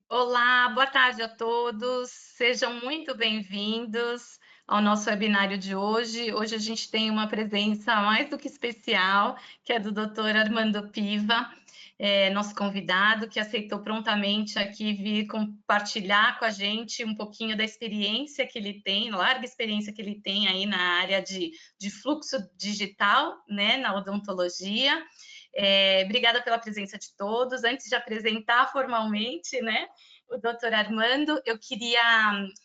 Olá, boa tarde a todos. Sejam muito bem-vindos ao nosso webinário de hoje. Hoje a gente tem uma presença mais do que especial, que é do Dr. Armando Piva, nosso convidado, que aceitou prontamente aqui vir compartilhar com a gente um pouquinho da experiência que ele tem, larga experiência que ele tem aí na área de fluxo digital, né, na odontologia. Obrigada pela presença de todos. Antes de apresentar formalmente, né, o doutor Armando, eu queria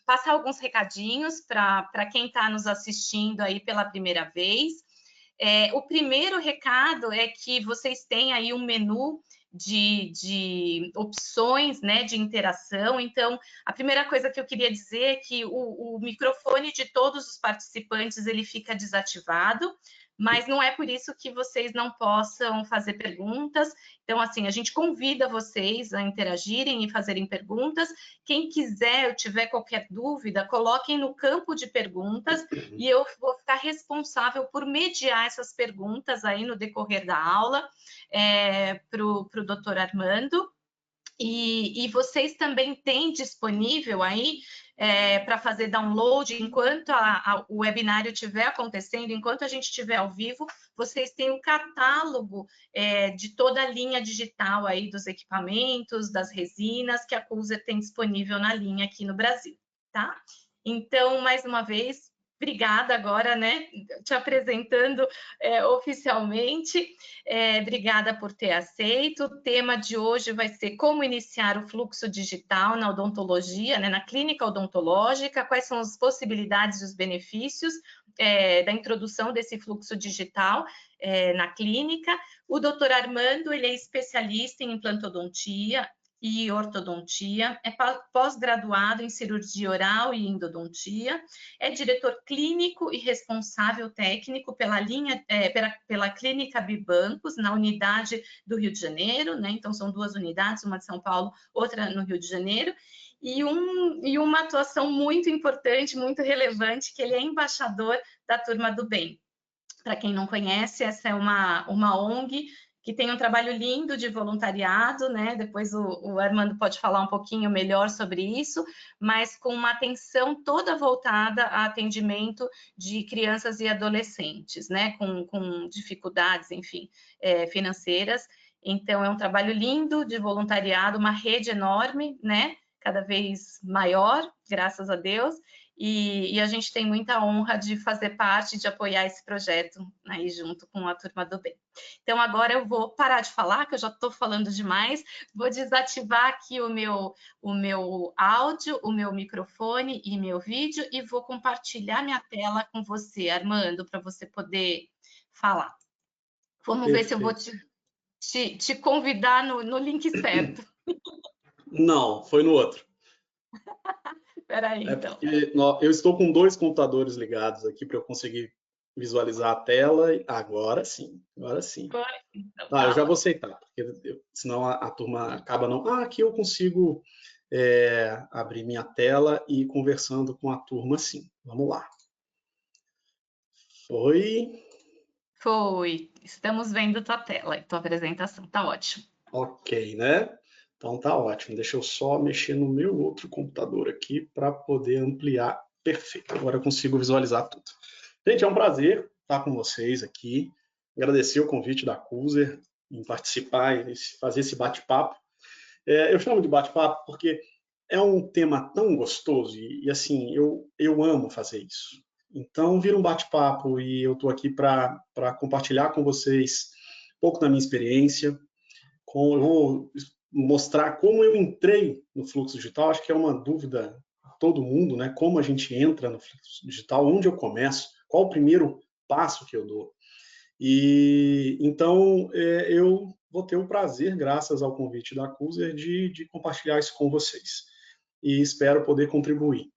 passar alguns recadinhos para quem está nos assistindo aí pela primeira vez. O primeiro recado é que vocês têm aí um menu de opções, né, de interação. Então, a primeira coisa que eu queria dizer é que o microfone de todos os participantes ele fica desativado, mas não é por isso que vocês não possam fazer perguntas. Então, assim, a gente convida vocês a interagirem e fazerem perguntas. Quem quiser ou tiver qualquer dúvida, coloquem no campo de perguntas e eu vou ficar responsável por mediar essas perguntas aí no decorrer da aula para o doutor Armando. E vocês também têm disponível aí para fazer download enquanto o webinário estiver acontecendo, enquanto a gente estiver ao vivo, vocês têm um catálogo de toda a linha digital aí dos equipamentos, das resinas que a Cuser tem disponível na linha aqui no Brasil, tá? Então, mais uma vez, obrigada agora, né? Te apresentando oficialmente. Obrigada por ter aceito. O tema de hoje vai ser como iniciar o fluxo digital na odontologia, né, na clínica odontológica, quais são as possibilidades e os benefícios da introdução desse fluxo digital na clínica. O doutor Armando, ele é especialista em implantodontia e ortodontia, é pós-graduado em cirurgia oral e endodontia, é diretor clínico e responsável técnico pela Clínica Bibancos, na unidade do Rio de Janeiro, né? Então, são duas unidades, uma de São Paulo, outra no Rio de Janeiro, e uma atuação muito importante, muito relevante, que ele é embaixador da Turma do Bem. Para quem não conhece, essa é uma ONG que tem um trabalho lindo de voluntariado, né? Depois o Armando pode falar um pouquinho melhor sobre isso, mas com uma atenção toda voltada a atendimento de crianças e adolescentes, né? Com dificuldades, enfim, financeiras. Então, é um trabalho lindo de voluntariado, uma rede enorme, né? Cada vez maior, graças a Deus, e a gente tem muita honra de fazer parte, de apoiar esse projeto aí junto com a Turma do Bem. Então, agora eu vou parar de falar, que eu já estou falando demais, vou desativar aqui o meu áudio, o meu microfone e meu vídeo, e vou compartilhar minha tela com você, Armando, para você poder falar. Vamos ver se eu vou Perfeito. te convidar no link certo. Não, foi no outro. Espera aí, É então. porque eu estou com dois computadores ligados aqui para eu conseguir visualizar a tela. Agora sim, agora sim. Foi? Então, Ah, eu já vou fala. aceitar, porque senão a turma acaba não. Ah, aqui eu consigo abrir minha tela e ir conversando com a turma sim. Vamos lá. Foi. Foi. Estamos vendo tua tela, tua apresentação. Tá ótimo. Ok, né? Então tá ótimo. Deixa eu só mexer no meu outro computador aqui para poder ampliar. Perfeito. Agora eu consigo visualizar tudo. Gente, é um prazer estar com vocês aqui. Agradecer o convite da Cuser em participar e fazer esse bate-papo. Eu chamo de bate-papo porque é um tema tão gostoso e assim, eu amo fazer isso. Então, vira um bate-papo e eu estou aqui para compartilhar com vocês um pouco da minha experiência, eu vou mostrar como eu entrei no fluxo digital. Acho que é uma dúvida de todo mundo, né? Como a gente entra no fluxo digital, onde eu começo, qual o primeiro passo que eu dou. E então eu vou ter o prazer, graças ao convite da Cuser, de compartilhar isso com vocês. E espero poder contribuir.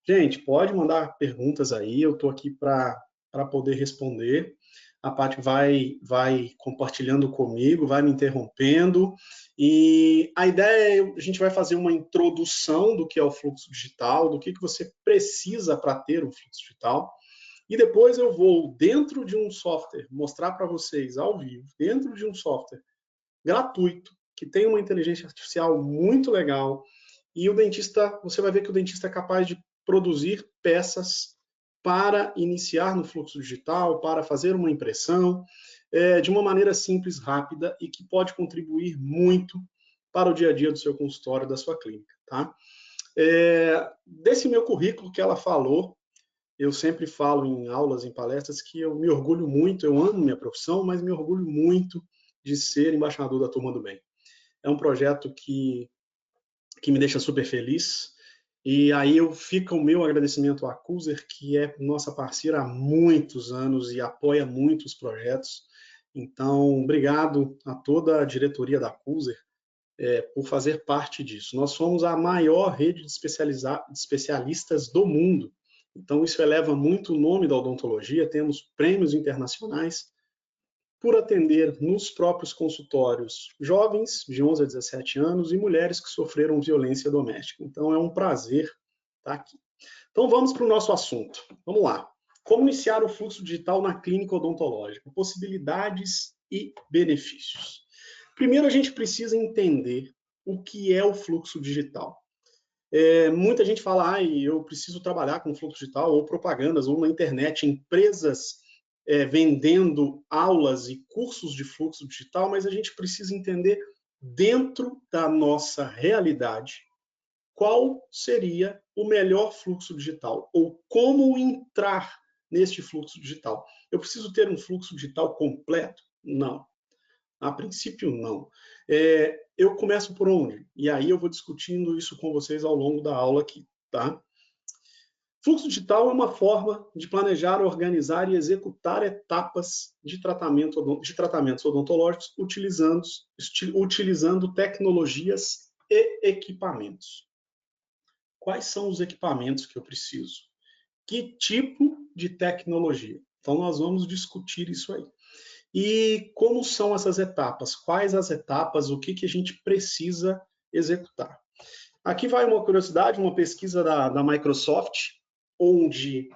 Gente, pode mandar perguntas aí, eu estou aqui para poder responder. A Paty vai compartilhando comigo, vai me interrompendo. E a ideia é a gente vai fazer uma introdução do que é o fluxo digital, do que você precisa para ter um fluxo digital. E depois eu vou, dentro de um software, mostrar para vocês ao vivo, dentro de um software gratuito, que tem uma inteligência artificial muito legal, e o dentista, você vai ver que o dentista é capaz de produzir peças para iniciar no fluxo digital, para fazer uma impressão, de uma maneira simples, rápida e que pode contribuir muito para o dia a dia do seu consultório, da sua clínica, tá? Desse meu currículo que ela falou, eu sempre falo em aulas, em palestras, que eu me orgulho muito, eu amo minha profissão, mas me orgulho muito de ser embaixador da Turma do Bem. É um projeto que me deixa super feliz. E aí fica o meu agradecimento à Cuser, que é nossa parceira há muitos anos e apoia muitos projetos. Então, obrigado a toda a diretoria da Cuser por fazer parte disso. Nós somos a maior rede de especialistas do mundo. Então, isso eleva muito o nome da odontologia. Temos prêmios internacionais por atender nos próprios consultórios jovens de 11 a 17 anos e mulheres que sofreram violência doméstica. Então, é um prazer estar aqui. Então, vamos para o nosso assunto. Vamos lá. Como iniciar o fluxo digital na clínica odontológica? Possibilidades e benefícios. Primeiro, a gente precisa entender o que é o fluxo digital. Muita gente fala, eu preciso trabalhar com fluxo digital, ou propagandas, ou na internet, empresas vendendo aulas e cursos de fluxo digital, mas a gente precisa entender, dentro da nossa realidade, qual seria o melhor fluxo digital, ou como entrar neste fluxo digital. Eu preciso ter um fluxo digital completo? Não. A princípio, não. Eu começo por onde? E aí eu vou discutindo isso com vocês ao longo da aula aqui, tá? Fluxo digital é uma forma de planejar, organizar e executar etapas de tratamentos odontológicos utilizando tecnologias e equipamentos. Quais são os equipamentos que eu preciso? Que tipo de tecnologia? Então, nós vamos discutir isso aí. E como são essas etapas? Quais as etapas? O que a gente precisa executar? Aqui vai uma curiosidade, uma pesquisa da Microsoft, onde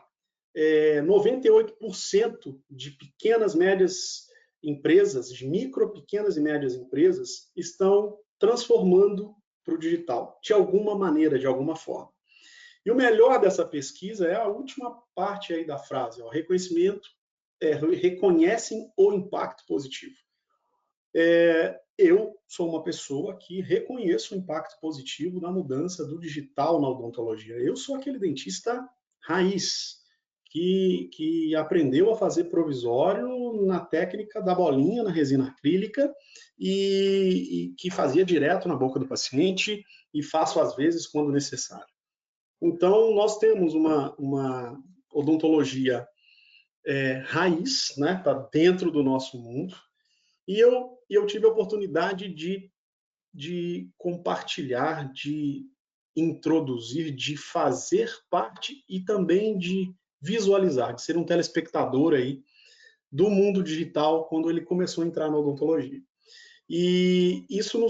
98% de pequenas, médias empresas, de micro, pequenas e médias empresas, estão transformando para o digital, de alguma maneira, de alguma forma. E o melhor dessa pesquisa é a última parte aí da frase, o reconhecimento, reconhecem o impacto positivo. Eu sou uma pessoa que reconheço o impacto positivo na mudança do digital na odontologia. Eu sou aquele dentista raiz, que aprendeu a fazer provisório na técnica da bolinha, na resina acrílica, e que fazia direto na boca do paciente, e faço às vezes quando necessário. Então, nós temos uma odontologia raiz, né? Está dentro do nosso mundo, e eu tive a oportunidade de compartilhar, de introduzir, de fazer parte e também de visualizar, de ser um telespectador aí do mundo digital quando ele começou a entrar na odontologia. E isso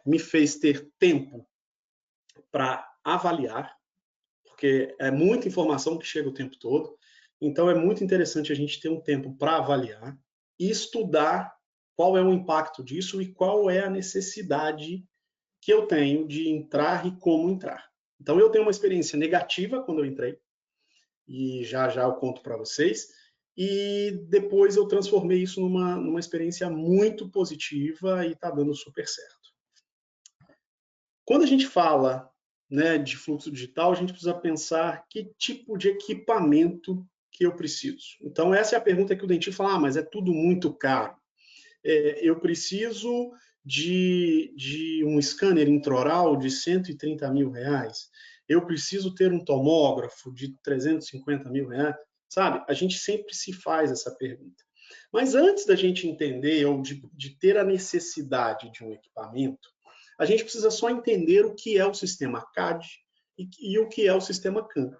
me fez ter tempo para avaliar, porque é muita informação que chega o tempo todo, então é muito interessante a gente ter um tempo para avaliar e estudar qual é o impacto disso e qual é a necessidade que eu tenho de entrar e como entrar. Então, eu tenho uma experiência negativa quando eu entrei, e já eu conto para vocês, e depois eu transformei isso numa experiência muito positiva e está dando super certo. Quando a gente fala, né, de fluxo digital, a gente precisa pensar que tipo de equipamento que eu preciso. Então, essa é a pergunta que o dentista fala, mas é tudo muito caro. Eu preciso de um scanner intraoral de 130 mil reais, eu preciso ter um tomógrafo de 350 mil reais, sabe? A gente sempre se faz essa pergunta. Mas antes da gente entender ou de ter a necessidade de um equipamento, a gente precisa só entender o que é o sistema CAD e o que é o sistema CAM.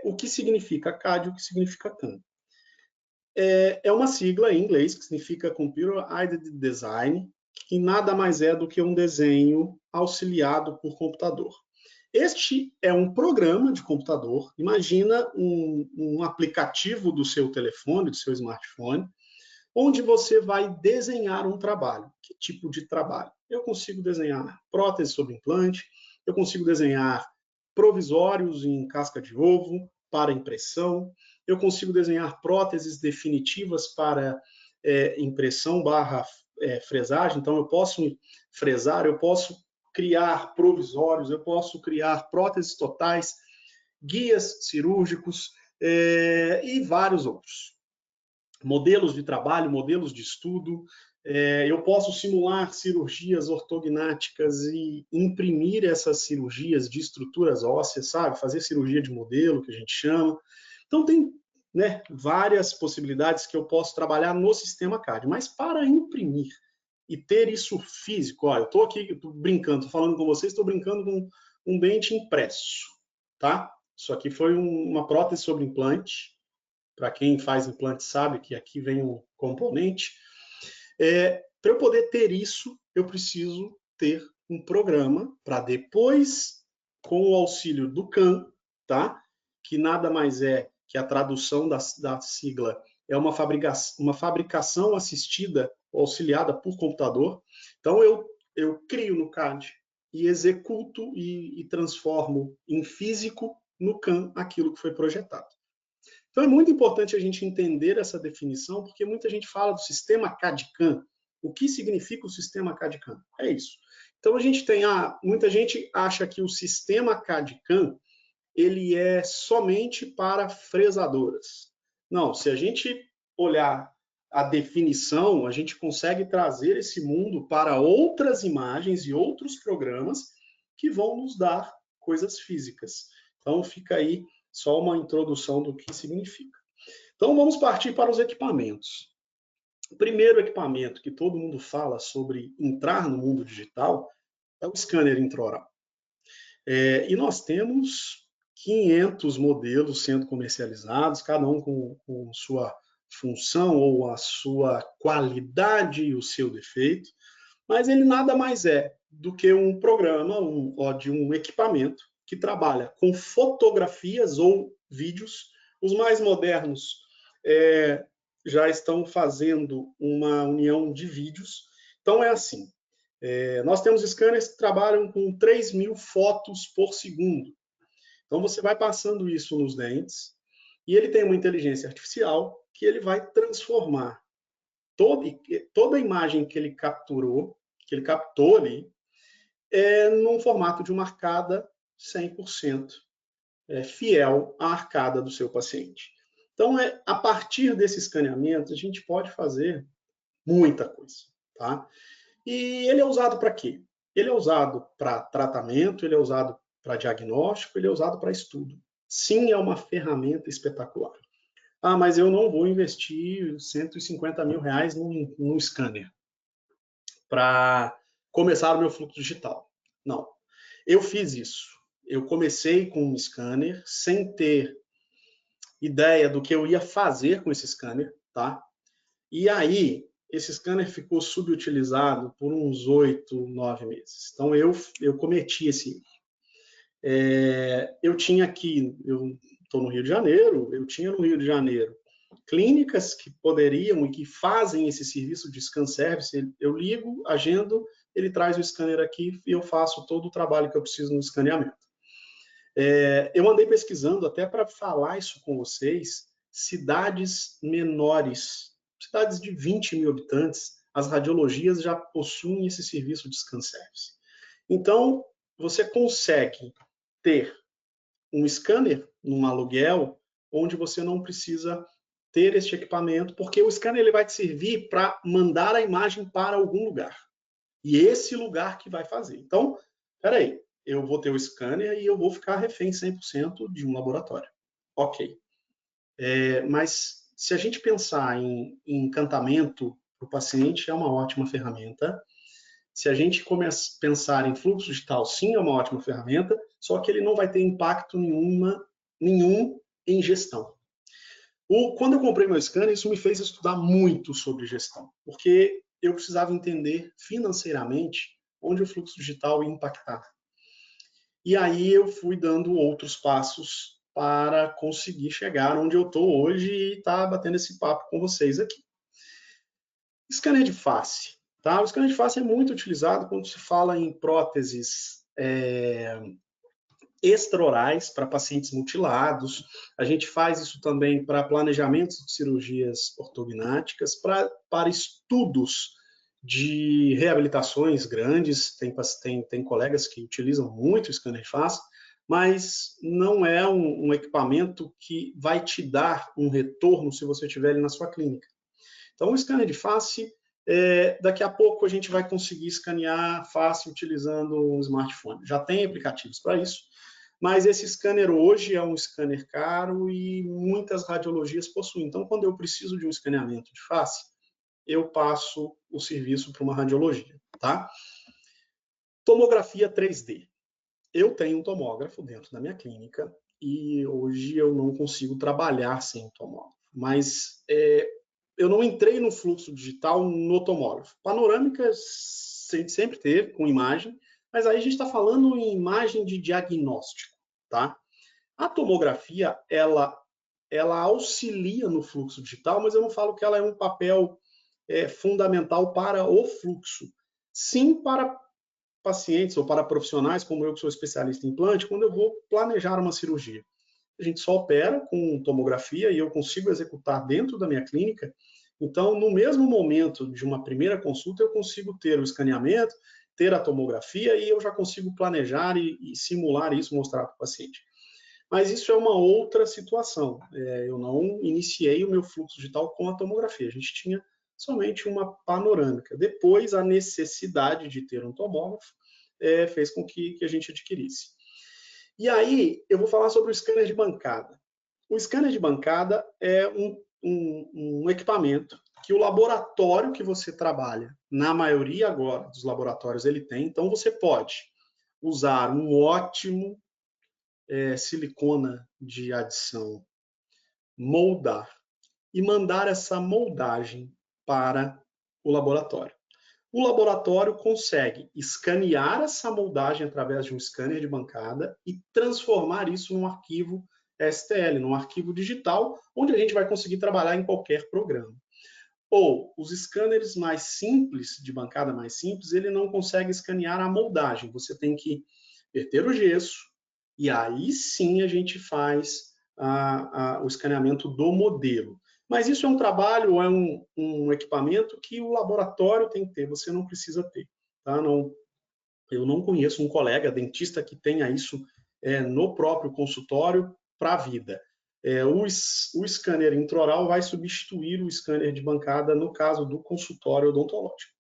O que significa CAD e o que significa CAM. É uma sigla em inglês que significa Computer Aided Design, que nada mais é do que um desenho auxiliado por computador. Este é um programa de computador, imagina um aplicativo do seu telefone, do seu smartphone, onde você vai desenhar um trabalho. Que tipo de trabalho? Eu consigo desenhar prótese sobre implante, eu consigo desenhar provisórios em casca de ovo para impressão, eu consigo desenhar próteses definitivas para impressão barra fresagem, então eu posso fresar, eu posso criar provisórios, eu posso criar próteses totais, guias cirúrgicos e vários outros. Modelos de trabalho, modelos de estudo, eu posso simular cirurgias ortognáticas e imprimir essas cirurgias de estruturas ósseas, sabe? Fazer cirurgia de modelo, que a gente chama. Então, tem várias possibilidades que eu posso trabalhar no sistema CAD, mas para imprimir e ter isso físico, ó, eu estou aqui tô brincando, estou falando com vocês, estou brincando com um dente impresso, tá? Isso aqui foi uma prótese sobre implante. Para quem faz implante sabe que aqui vem um componente. Para eu poder ter isso, eu preciso ter um programa para depois, com o auxílio do CAM, tá? Que nada mais é que a tradução da sigla é uma fabricação assistida ou auxiliada por computador. Então, eu crio no CAD e executo e transformo em físico no CAM aquilo que foi projetado. Então, é muito importante a gente entender essa definição, porque muita gente fala do sistema CAD-CAM. O que significa o sistema CAD-CAM? É isso. Então, a gente tem muita gente acha que o sistema CAD-CAM ele é somente para fresadoras. Não, se a gente olhar a definição, a gente consegue trazer esse mundo para outras imagens e outros programas que vão nos dar coisas físicas. Então, fica aí só uma introdução do que significa. Então, vamos partir para os equipamentos. O primeiro equipamento que todo mundo fala sobre entrar no mundo digital é o scanner intraoral. E nós temos 500 modelos sendo comercializados, cada um com sua função ou a sua qualidade e o seu defeito, mas ele nada mais é do que um programa de um equipamento que trabalha com fotografias ou vídeos. Os mais modernos já estão fazendo uma união de vídeos. Então, é assim, nós temos scanners que trabalham com 3.000 fotos por segundo. Então, você vai passando isso nos dentes e ele tem uma inteligência artificial que ele vai transformar toda a imagem que ele capturou, que ele captou ali, num formato de uma arcada 100% fiel à arcada do seu paciente. Então, a partir desse escaneamento, a gente pode fazer muita coisa, tá? E ele é usado para quê? Ele é usado para tratamento, ele é usado para diagnóstico, ele é usado para estudo. Sim, é uma ferramenta espetacular. Ah, mas eu não vou investir 150 mil reais num scanner para começar o meu fluxo digital. Não. Eu fiz isso. Eu comecei com um scanner sem ter ideia do que eu ia fazer com esse scanner, tá? E aí, esse scanner ficou subutilizado por uns 8, 9 meses. Então, eu cometi esse erro. Eu tinha aqui, eu estou no Rio de Janeiro, eu tinha no Rio de Janeiro clínicas que poderiam e que fazem esse serviço de scan service. Eu ligo, agendo, ele traz o scanner aqui e eu faço todo o trabalho que eu preciso no escaneamento. Eu andei pesquisando até para falar isso com vocês, cidades menores, cidades de 20 mil habitantes, as radiologias já possuem esse serviço de scan service. Então, você consegue ter um scanner num aluguel onde você não precisa ter este equipamento, porque o scanner ele vai te servir para mandar a imagem para algum lugar. E esse lugar que vai fazer. Então, peraí, eu vou ter o scanner e eu vou ficar refém 100% de um laboratório. Ok. Mas se a gente pensar em encantamento para o paciente, é uma ótima ferramenta. Se a gente começa a pensar em fluxo digital, sim, é uma ótima ferramenta, só que ele não vai ter impacto nenhum em gestão. Quando eu comprei meu scanner, isso me fez estudar muito sobre gestão, porque eu precisava entender financeiramente onde o fluxo digital ia impactar. E aí eu fui dando outros passos para conseguir chegar onde eu estou hoje e estar batendo esse papo com vocês aqui. Scanner de face. Tá? O scanner de face é muito utilizado quando se fala em próteses extraorais para pacientes mutilados. A gente faz isso também para planejamentos de cirurgias ortognáticas, para estudos de reabilitações grandes. Tem colegas que utilizam muito o scanner de face, mas não é um equipamento que vai te dar um retorno se você tiver ele na sua clínica. Então, o scanner de face, daqui a pouco a gente vai conseguir escanear face utilizando um smartphone. Já tem aplicativos para isso, mas esse scanner hoje é um scanner caro e muitas radiologias possuem. Então, quando eu preciso de um escaneamento de face, eu passo o serviço para uma radiologia, tá? Tomografia 3D. Eu tenho um tomógrafo dentro da minha clínica e hoje eu não consigo trabalhar sem tomógrafo. Mas eu não entrei no fluxo digital no tomógrafo. Panorâmica a gente sempre teve, com imagem, mas aí a gente está falando em imagem de diagnóstico, tá? A tomografia, ela auxilia no fluxo digital, mas eu não falo que ela é um papel fundamental para o fluxo. Sim, para pacientes ou para profissionais, como eu que sou especialista em implante, quando eu vou planejar uma cirurgia. A gente só opera com tomografia e eu consigo executar dentro da minha clínica. Então, no mesmo momento de uma primeira consulta, eu consigo ter o escaneamento, ter a tomografia e eu já consigo planejar e simular isso, mostrar para o paciente. Mas isso é uma outra situação. Eu não iniciei o meu fluxo digital com a tomografia. A gente tinha somente uma panorâmica. Depois, a necessidade de ter um tomógrafo fez com que a gente adquirisse. E aí, eu vou falar sobre o scanner de bancada. O scanner de bancada é um equipamento que o laboratório que você trabalha, na maioria agora dos laboratórios ele tem, então você pode usar um ótimo silicona de adição, moldar e mandar essa moldagem para o laboratório. O laboratório consegue escanear essa moldagem através de um scanner de bancada e transformar isso num arquivo STL, num arquivo digital, onde a gente vai conseguir trabalhar em qualquer programa. Ou os scanners mais simples, de bancada mais simples, ele não consegue escanear a moldagem. Você tem que verter o gesso e aí sim a gente faz o escaneamento do modelo. Mas isso é um trabalho, é um equipamento que o laboratório tem que ter, você não precisa ter. Tá? Eu não conheço um colega dentista que tenha isso no próprio consultório para a vida. O scanner intraoral vai substituir o scanner de bancada no caso do consultório odontológico.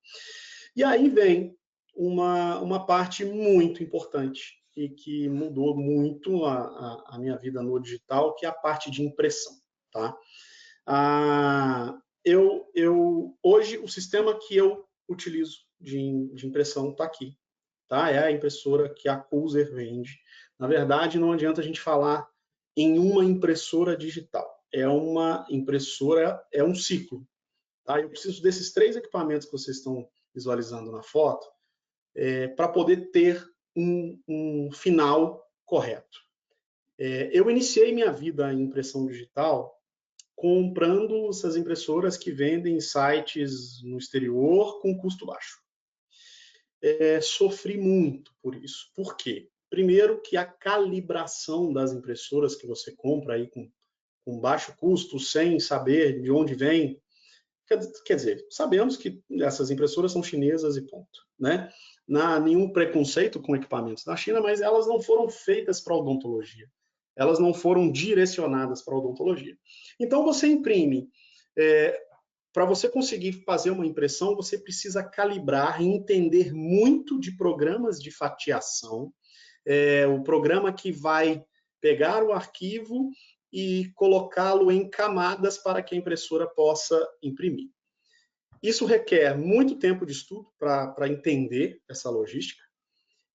E aí vem uma parte muito importante e que mudou muito a minha vida no digital, que é a parte de impressão. Tá? Hoje, o sistema que eu utilizo de impressão está aqui. Tá? É a impressora que a Culzer vende. Na verdade, não adianta a gente falar em uma impressora digital. É uma impressora, é um ciclo. Tá? Eu preciso desses 3 equipamentos que vocês estão visualizando na foto para poder ter um final correto. Eu iniciei minha vida em impressão digital comprando essas impressoras que vendem em sites no exterior com custo baixo. Sofri muito por isso. Por quê? Primeiro que a calibração das impressoras que você compra aí com baixo custo, sem saber de onde vem, quer dizer, sabemos que essas impressoras são chinesas e ponto. Né? Não há nenhum preconceito com equipamentos da China, mas elas não foram feitas para odontologia. Elas não foram direcionadas para odontologia. Então, você imprime. Para você conseguir fazer uma impressão, você precisa calibrar e entender muito de programas de fatiação. O programa que vai pegar o arquivo e colocá-lo em camadas para que a impressora possa imprimir. Isso requer muito tempo de estudo para entender essa logística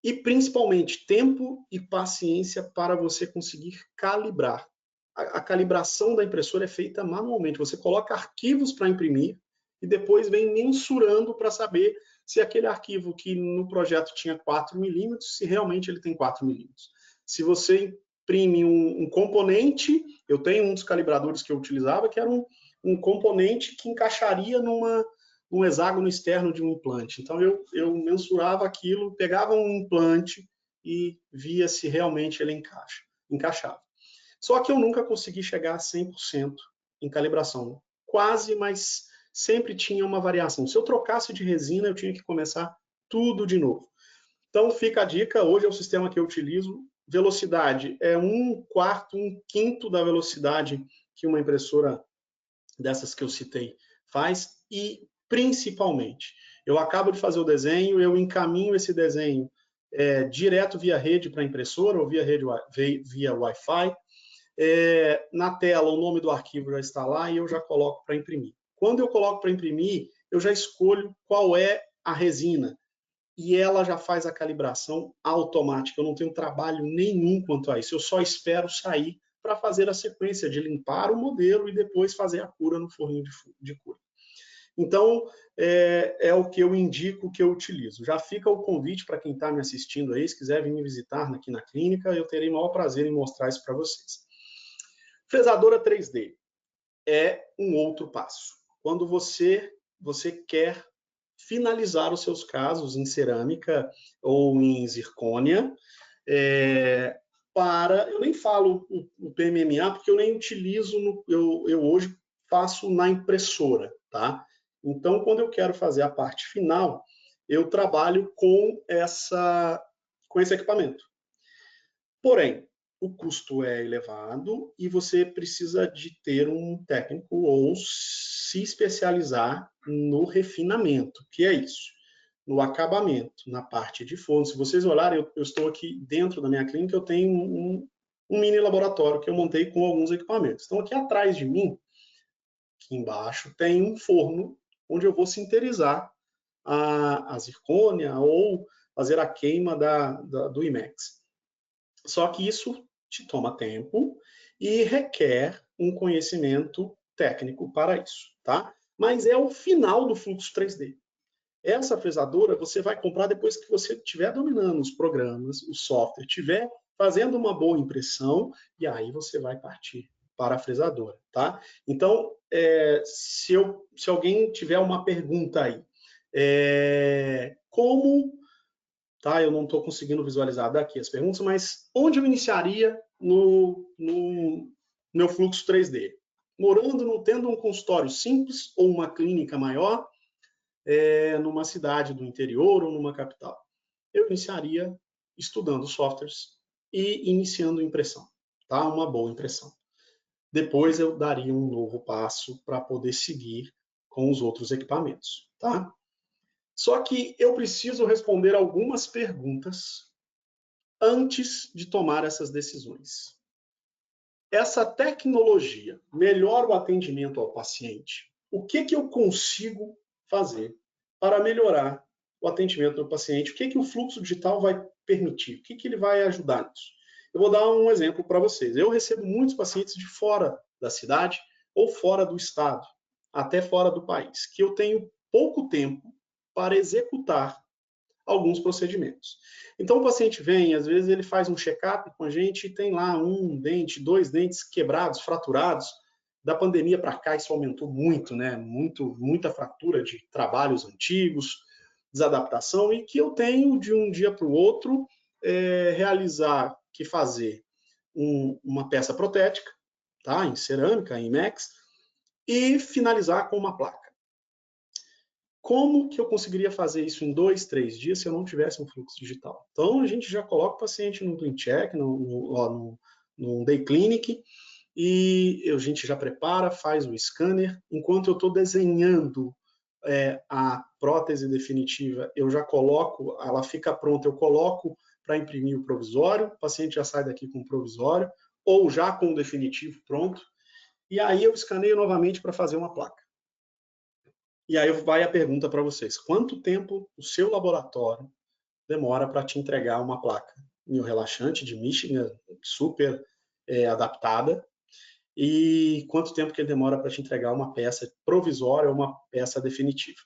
e, principalmente, tempo e paciência para você conseguir calibrar. A calibração da impressora é feita manualmente. Você coloca arquivos para imprimir e depois vem mensurando para saber se aquele arquivo que no projeto tinha 4 milímetros, se realmente ele tem 4 milímetros. Se você imprime um componente, eu tenho um dos calibradores que eu utilizava, que era um componente que encaixaria um hexágono externo de um implante. Então, eu mensurava aquilo, pegava um implante e via se realmente ele encaixava. Só que eu nunca consegui chegar a 100% em calibração. Quase, mas sempre tinha uma variação. Se eu trocasse de resina, eu tinha que começar tudo de novo. Então, fica a dica. Hoje é o sistema que eu utilizo. Velocidade é 1/4, 1/5 da velocidade que uma impressora dessas que eu citei faz. E, principalmente, eu acabo de fazer o desenho, eu encaminho esse desenho direto via rede para a impressora ou via Wi-Fi. Na tela, o nome do arquivo já está lá e eu já coloco para imprimir. Quando eu coloco para imprimir, eu já escolho qual é a resina e ela já faz a calibração automática. Eu não tenho trabalho nenhum quanto a isso. Eu só espero sair para fazer a sequência de limpar o modelo e depois fazer a cura no forninho de cura. Então, é o que eu indico, que eu utilizo. Já fica o convite para quem está me assistindo aí, se quiser vir me visitar aqui na clínica, eu terei o maior prazer em mostrar isso para vocês. Fresadora 3D é um outro passo. Quando você quer finalizar os seus casos em cerâmica ou em zircônia, eu nem falo o PMMA, porque eu nem utilizo, eu hoje faço na impressora, tá? Então, quando eu quero fazer a parte final, eu trabalho com esse equipamento. Porém, o custo é elevado e você precisa de ter um técnico ou se especializar no refinamento, que é isso, no acabamento, na parte de forno. Se vocês olharem, eu estou aqui dentro da minha clínica, eu tenho um mini laboratório que eu montei com alguns equipamentos. Então, aqui atrás de mim, aqui embaixo, tem um forno onde eu vou sinterizar a zircônia ou fazer a queima do IMEX. Só que isso te toma tempo e requer um conhecimento técnico para isso, tá? Mas é o final do fluxo 3D. Essa fresadora você vai comprar depois que você estiver dominando os programas, o software, estiver fazendo uma boa impressão, e aí você vai partir para a fresadora, tá? Então, se alguém tiver uma pergunta aí, como... Tá? Eu não estou conseguindo visualizar daqui as perguntas, mas onde eu iniciaria no meu fluxo 3D? Tendo um consultório simples ou uma clínica maior, numa cidade do interior ou numa capital? Eu iniciaria estudando softwares e iniciando impressão, tá? Uma boa impressão. Depois eu daria um novo passo para poder seguir com os outros equipamentos, tá? Só que eu preciso responder algumas perguntas antes de tomar essas decisões. Essa tecnologia melhora o atendimento ao paciente? O que eu consigo fazer para melhorar o atendimento do paciente? O que o fluxo digital vai permitir? O que ele vai ajudar nisso? Eu vou dar um exemplo para vocês. Eu recebo muitos pacientes de fora da cidade ou fora do estado, até fora do país, que eu tenho pouco tempo para executar alguns procedimentos. Então, o paciente vem, às vezes ele faz um check-up com a gente e tem lá um dente, 2 dentes quebrados, fraturados. Da pandemia para cá, isso aumentou muito, né? Muita fratura de trabalhos antigos, desadaptação, e que eu tenho de um dia para o outro fazer uma peça protética, tá? Em cerâmica, em IMEX, e finalizar com uma placa. Como que eu conseguiria fazer isso em 2, 3 dias se eu não tivesse um fluxo digital? Então, a gente já coloca o paciente no clean check, no day clinic, e a gente já prepara, faz o scanner. Enquanto eu estou desenhando a prótese definitiva, eu já coloco, ela fica pronta, eu coloco para imprimir o provisório, o paciente já sai daqui com o provisório, ou já com o definitivo pronto, e aí eu escaneio novamente para fazer uma placa. E aí vai a pergunta para vocês. Quanto tempo o seu laboratório demora para te entregar uma placa? Em um relaxante de Michigan, super adaptada. E quanto tempo que ele demora para te entregar uma peça provisória ou uma peça definitiva?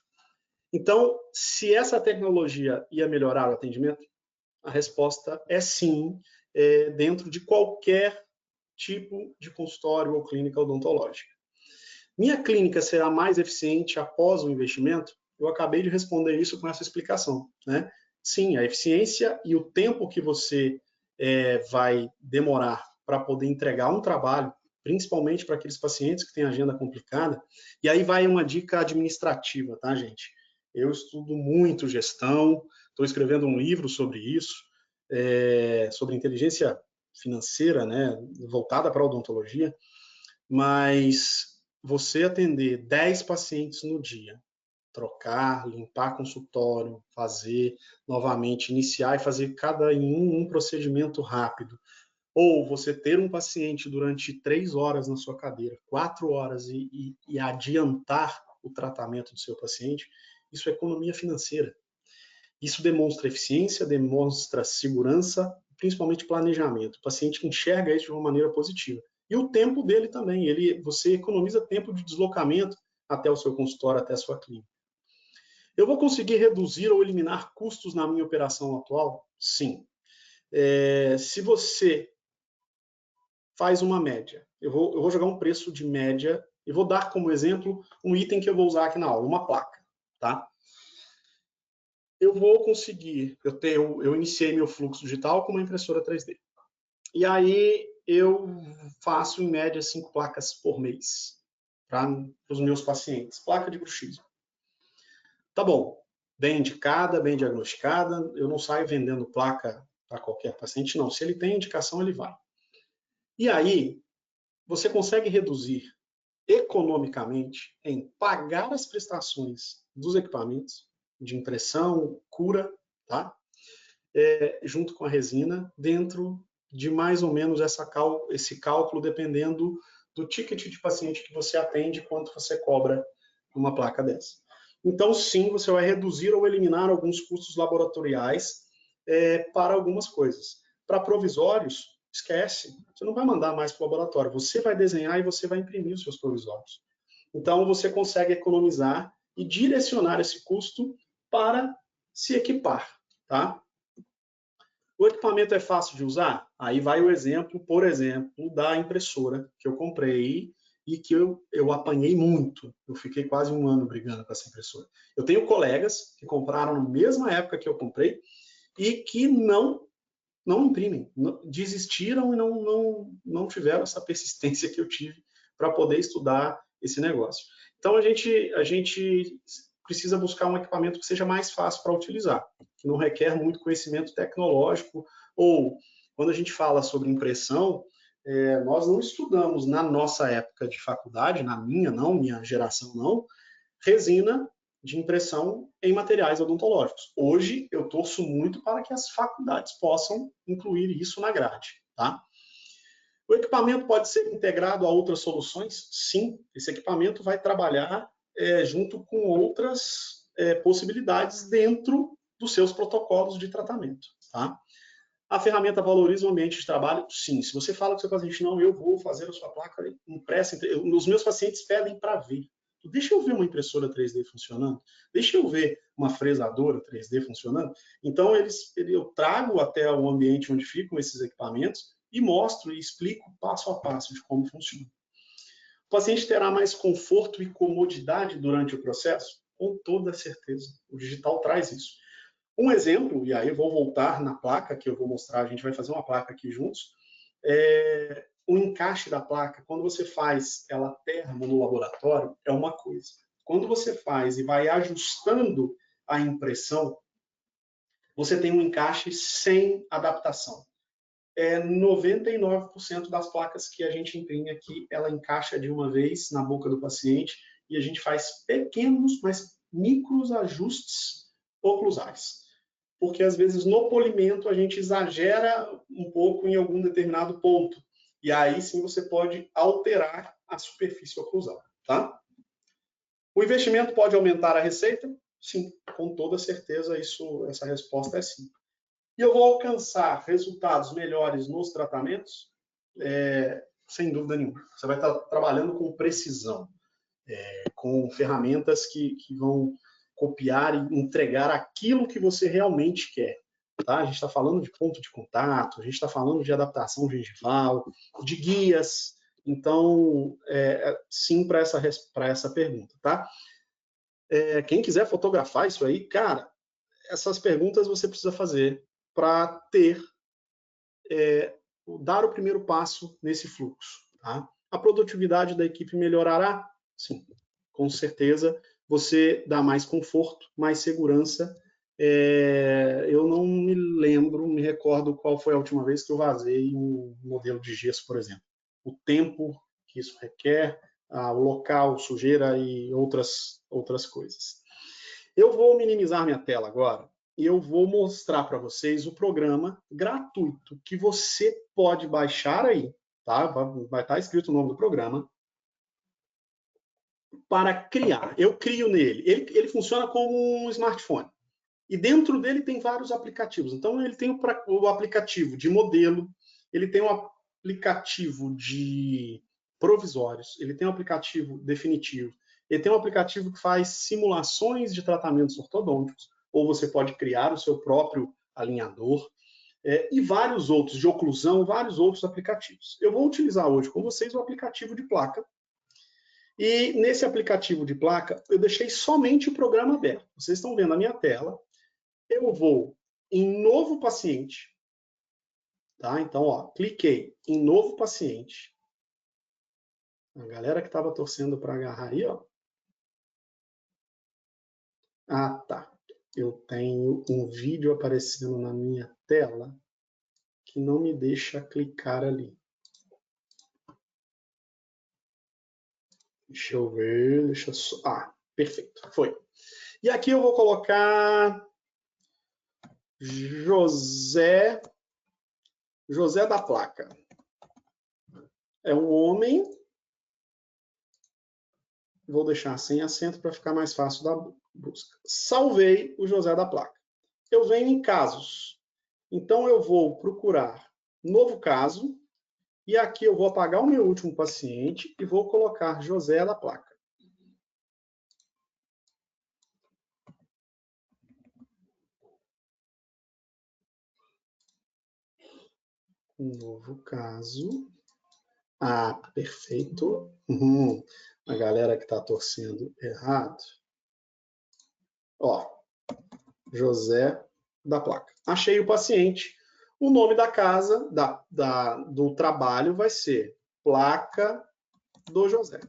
Então, se essa tecnologia ia melhorar o atendimento, a resposta é sim, dentro de qualquer tipo de consultório ou clínica odontológica. Minha clínica será mais eficiente após o investimento? Eu acabei de responder isso com essa explicação, né? Sim, a eficiência e o tempo que você vai demorar para poder entregar um trabalho, principalmente para aqueles pacientes que têm agenda complicada. E aí vai uma dica administrativa, tá, gente? Eu estudo muito gestão, estou escrevendo um livro sobre isso, sobre inteligência financeira, né, voltada para a odontologia, mas você atender 10 pacientes no dia, trocar, limpar consultório, fazer novamente, iniciar e fazer cada um procedimento rápido, ou você ter um paciente durante 3 horas na sua cadeira, 4 horas e adiantar o tratamento do seu paciente, isso é economia financeira. Isso demonstra eficiência, demonstra segurança, principalmente planejamento. O paciente enxerga isso de uma maneira positiva. E o tempo dele também. Você economiza tempo de deslocamento até o seu consultório, até a sua clínica. Eu vou conseguir reduzir ou eliminar custos na minha operação atual? Sim. Se você faz uma média, eu vou jogar um preço de média e vou dar como exemplo um item que eu vou usar aqui na aula, uma placa, tá? Eu vou conseguir, eu iniciei meu fluxo digital com uma impressora 3D. E aí eu faço em média 5 placas por mês para os meus pacientes, placa de bruxismo. Tá bom, bem indicada, bem diagnosticada, eu não saio vendendo placa para qualquer paciente, não. Se ele tem indicação, ele vai. E aí, você consegue reduzir economicamente em pagar as prestações dos equipamentos de impressão, cura, tá? Junto com a resina, dentro de mais ou menos esse cálculo, dependendo do ticket de paciente que você atende, quanto você cobra uma placa dessa. Então, sim, você vai reduzir ou eliminar alguns custos laboratoriais para algumas coisas. Para provisórios, esquece, você não vai mandar mais para o laboratório, você vai desenhar e você vai imprimir os seus provisórios. Então, você consegue economizar e direcionar esse custo para se equipar, tá? O equipamento é fácil de usar? Aí vai o exemplo, por exemplo, da impressora que eu comprei e que eu apanhei muito. Eu fiquei quase um ano brigando com essa impressora. Eu tenho colegas que compraram na mesma época que eu comprei e que não imprimem, desistiram e não tiveram essa persistência que eu tive para poder estudar esse negócio. Então, a gente precisa buscar um equipamento que seja mais fácil para utilizar, que não requer muito conhecimento tecnológico, ou, quando a gente fala sobre impressão, nós não estudamos na nossa época de faculdade, na minha geração não, resina de impressão em materiais odontológicos. Hoje, eu torço muito para que as faculdades possam incluir isso na grade, tá? O equipamento pode ser integrado a outras soluções? Sim, esse equipamento vai trabalhar junto com outras possibilidades dentro dos seus protocolos de tratamento, tá? A ferramenta valoriza o ambiente de trabalho? Sim. Se você fala com o seu paciente, não, eu vou fazer a sua placa impressa, os meus pacientes pedem para ver. Deixa eu ver uma impressora 3D funcionando, deixa eu ver uma fresadora 3D funcionando. Então, eu trago até o ambiente onde ficam esses equipamentos e mostro e explico passo a passo de como funciona. O paciente terá mais conforto e comodidade durante o processo? Com toda certeza. O digital traz isso. Um exemplo, e aí eu vou voltar na placa que eu vou mostrar, a gente vai fazer uma placa aqui juntos, o encaixe da placa, quando você faz ela termo no laboratório, é uma coisa. Quando você faz e vai ajustando a impressão, você tem um encaixe sem adaptação. 99% das placas que a gente imprime aqui, ela encaixa de uma vez na boca do paciente e a gente faz pequenos, mas micros ajustes oclusais. Porque, às vezes, no polimento, a gente exagera um pouco em algum determinado ponto. E aí, sim, você pode alterar a superfície oclusal, tá? O investimento pode aumentar a receita? Sim, com toda certeza, essa resposta é sim. E eu vou alcançar resultados melhores nos tratamentos? Sem dúvida nenhuma. Você vai estar trabalhando com precisão, com ferramentas que vão copiar e entregar aquilo que você realmente quer. Tá? A gente está falando de ponto de contato, a gente está falando de adaptação gengival, de guias, Então, sim para essa pergunta, tá? Quem quiser fotografar isso aí, cara, essas perguntas você precisa fazer para dar o primeiro passo nesse fluxo, tá? A produtividade da equipe melhorará? Sim, com certeza. Você dá mais conforto, mais segurança. Eu não me recordo qual foi a última vez que eu vazei um modelo de gesso, por exemplo. O tempo que isso requer, o local, sujeira e outras coisas. Eu vou minimizar minha tela agora e eu vou mostrar para vocês o programa gratuito que você pode baixar aí, tá? Vai estar escrito o nome do programa, para criar. Eu crio nele. Ele funciona como um smartphone. E dentro dele tem vários aplicativos. Então, ele tem o aplicativo de modelo, ele tem o aplicativo de provisórios, ele tem um aplicativo definitivo, ele tem um aplicativo que faz simulações de tratamentos ortodônticos, ou você pode criar o seu próprio alinhador, e vários outros, de oclusão, vários outros aplicativos. Eu vou utilizar hoje com vocês o aplicativo de placa, e nesse aplicativo de placa, eu deixei somente o programa aberto. Vocês estão vendo a minha tela. Eu vou em novo paciente, tá? Então, ó, cliquei em novo paciente. A galera que estava torcendo para agarrar aí, ó. Ah, tá. Eu tenho um vídeo aparecendo na minha tela que não me deixa clicar ali. Deixa eu ver, deixa eu só... Ah, perfeito, foi. E aqui eu vou colocar José da Placa. É um homem. Vou deixar sem acento para ficar mais fácil da busca. Salvei o José da Placa. Eu venho em casos. Então eu vou procurar novo caso. E aqui eu vou apagar o meu último paciente e vou colocar José da Placa. Novo caso. Ah, perfeito. A galera que está torcendo errado. Ó, José da Placa. Achei o paciente. O nome da casa, do trabalho, vai ser Placa do José.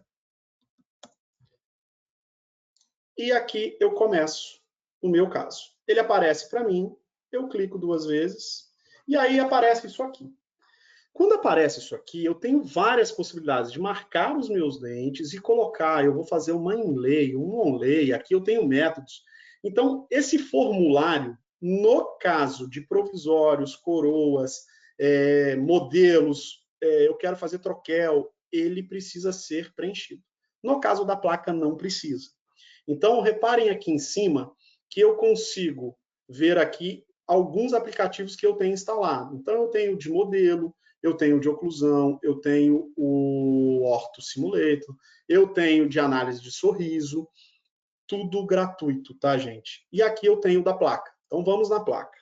E aqui eu começo o meu caso. Ele aparece para mim, eu clico 2 vezes, e aí aparece isso aqui. Quando aparece isso aqui, eu tenho várias possibilidades de marcar os meus dentes e colocar, eu vou fazer uma inlay, um onlay, aqui eu tenho métodos. Então, esse formulário, no caso de provisórios, coroas, modelos, eu quero fazer troquel, ele precisa ser preenchido. No caso da placa, não precisa. Então, reparem aqui em cima que eu consigo ver aqui alguns aplicativos que eu tenho instalado. Então, eu tenho de modelo, eu tenho de oclusão, eu tenho o Ortho Simulator, eu tenho de análise de sorriso, tudo gratuito, tá, gente? E aqui eu tenho da placa. Então, vamos na placa.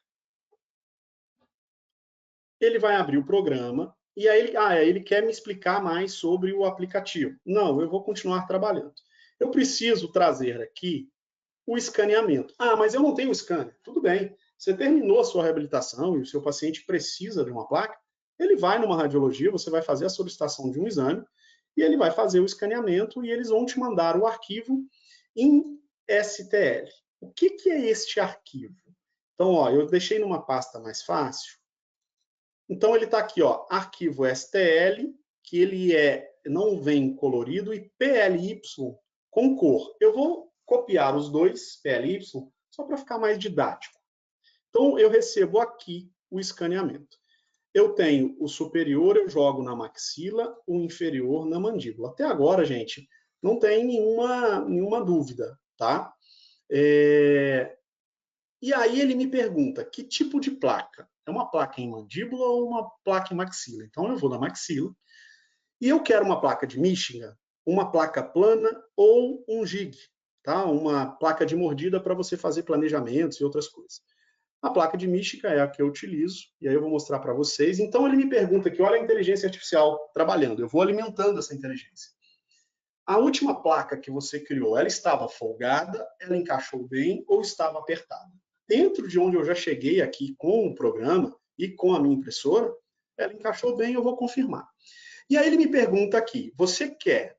Ele vai abrir o programa e aí ele quer me explicar mais sobre o aplicativo. Não, eu vou continuar trabalhando. Eu preciso trazer aqui o escaneamento. Ah, mas eu não tenho scanner. Tudo bem. Você terminou a sua reabilitação e o seu paciente precisa de uma placa, ele vai numa radiologia, você vai fazer a solicitação de um exame e ele vai fazer o escaneamento e eles vão te mandar o arquivo em STL. O que é este arquivo? Então, ó, eu deixei numa pasta mais fácil. Então, ele está aqui, ó, arquivo STL, que ele não vem colorido, e PLY com cor. Eu vou copiar os dois, PLY, só para ficar mais didático. Então, eu recebo aqui o escaneamento. Eu tenho o superior, eu jogo na maxila, o inferior na mandíbula. Até agora, gente, não tem nenhuma dúvida, tá? E aí ele me pergunta, que tipo de placa? É uma placa em mandíbula ou uma placa em maxila? Então, eu vou na maxila. E eu quero uma placa de Michigan, uma placa plana ou um jig, tá? Uma placa de mordida para você fazer planejamentos e outras coisas. A placa de mística é a que eu utilizo, e aí eu vou mostrar para vocês. Então ele me pergunta aqui, olha a inteligência artificial trabalhando, eu vou alimentando essa inteligência. A última placa que você criou, ela estava folgada, ela encaixou bem ou estava apertada? Dentro de onde eu já cheguei aqui com o programa e com a minha impressora, ela encaixou bem, eu vou confirmar. E aí ele me pergunta aqui, você quer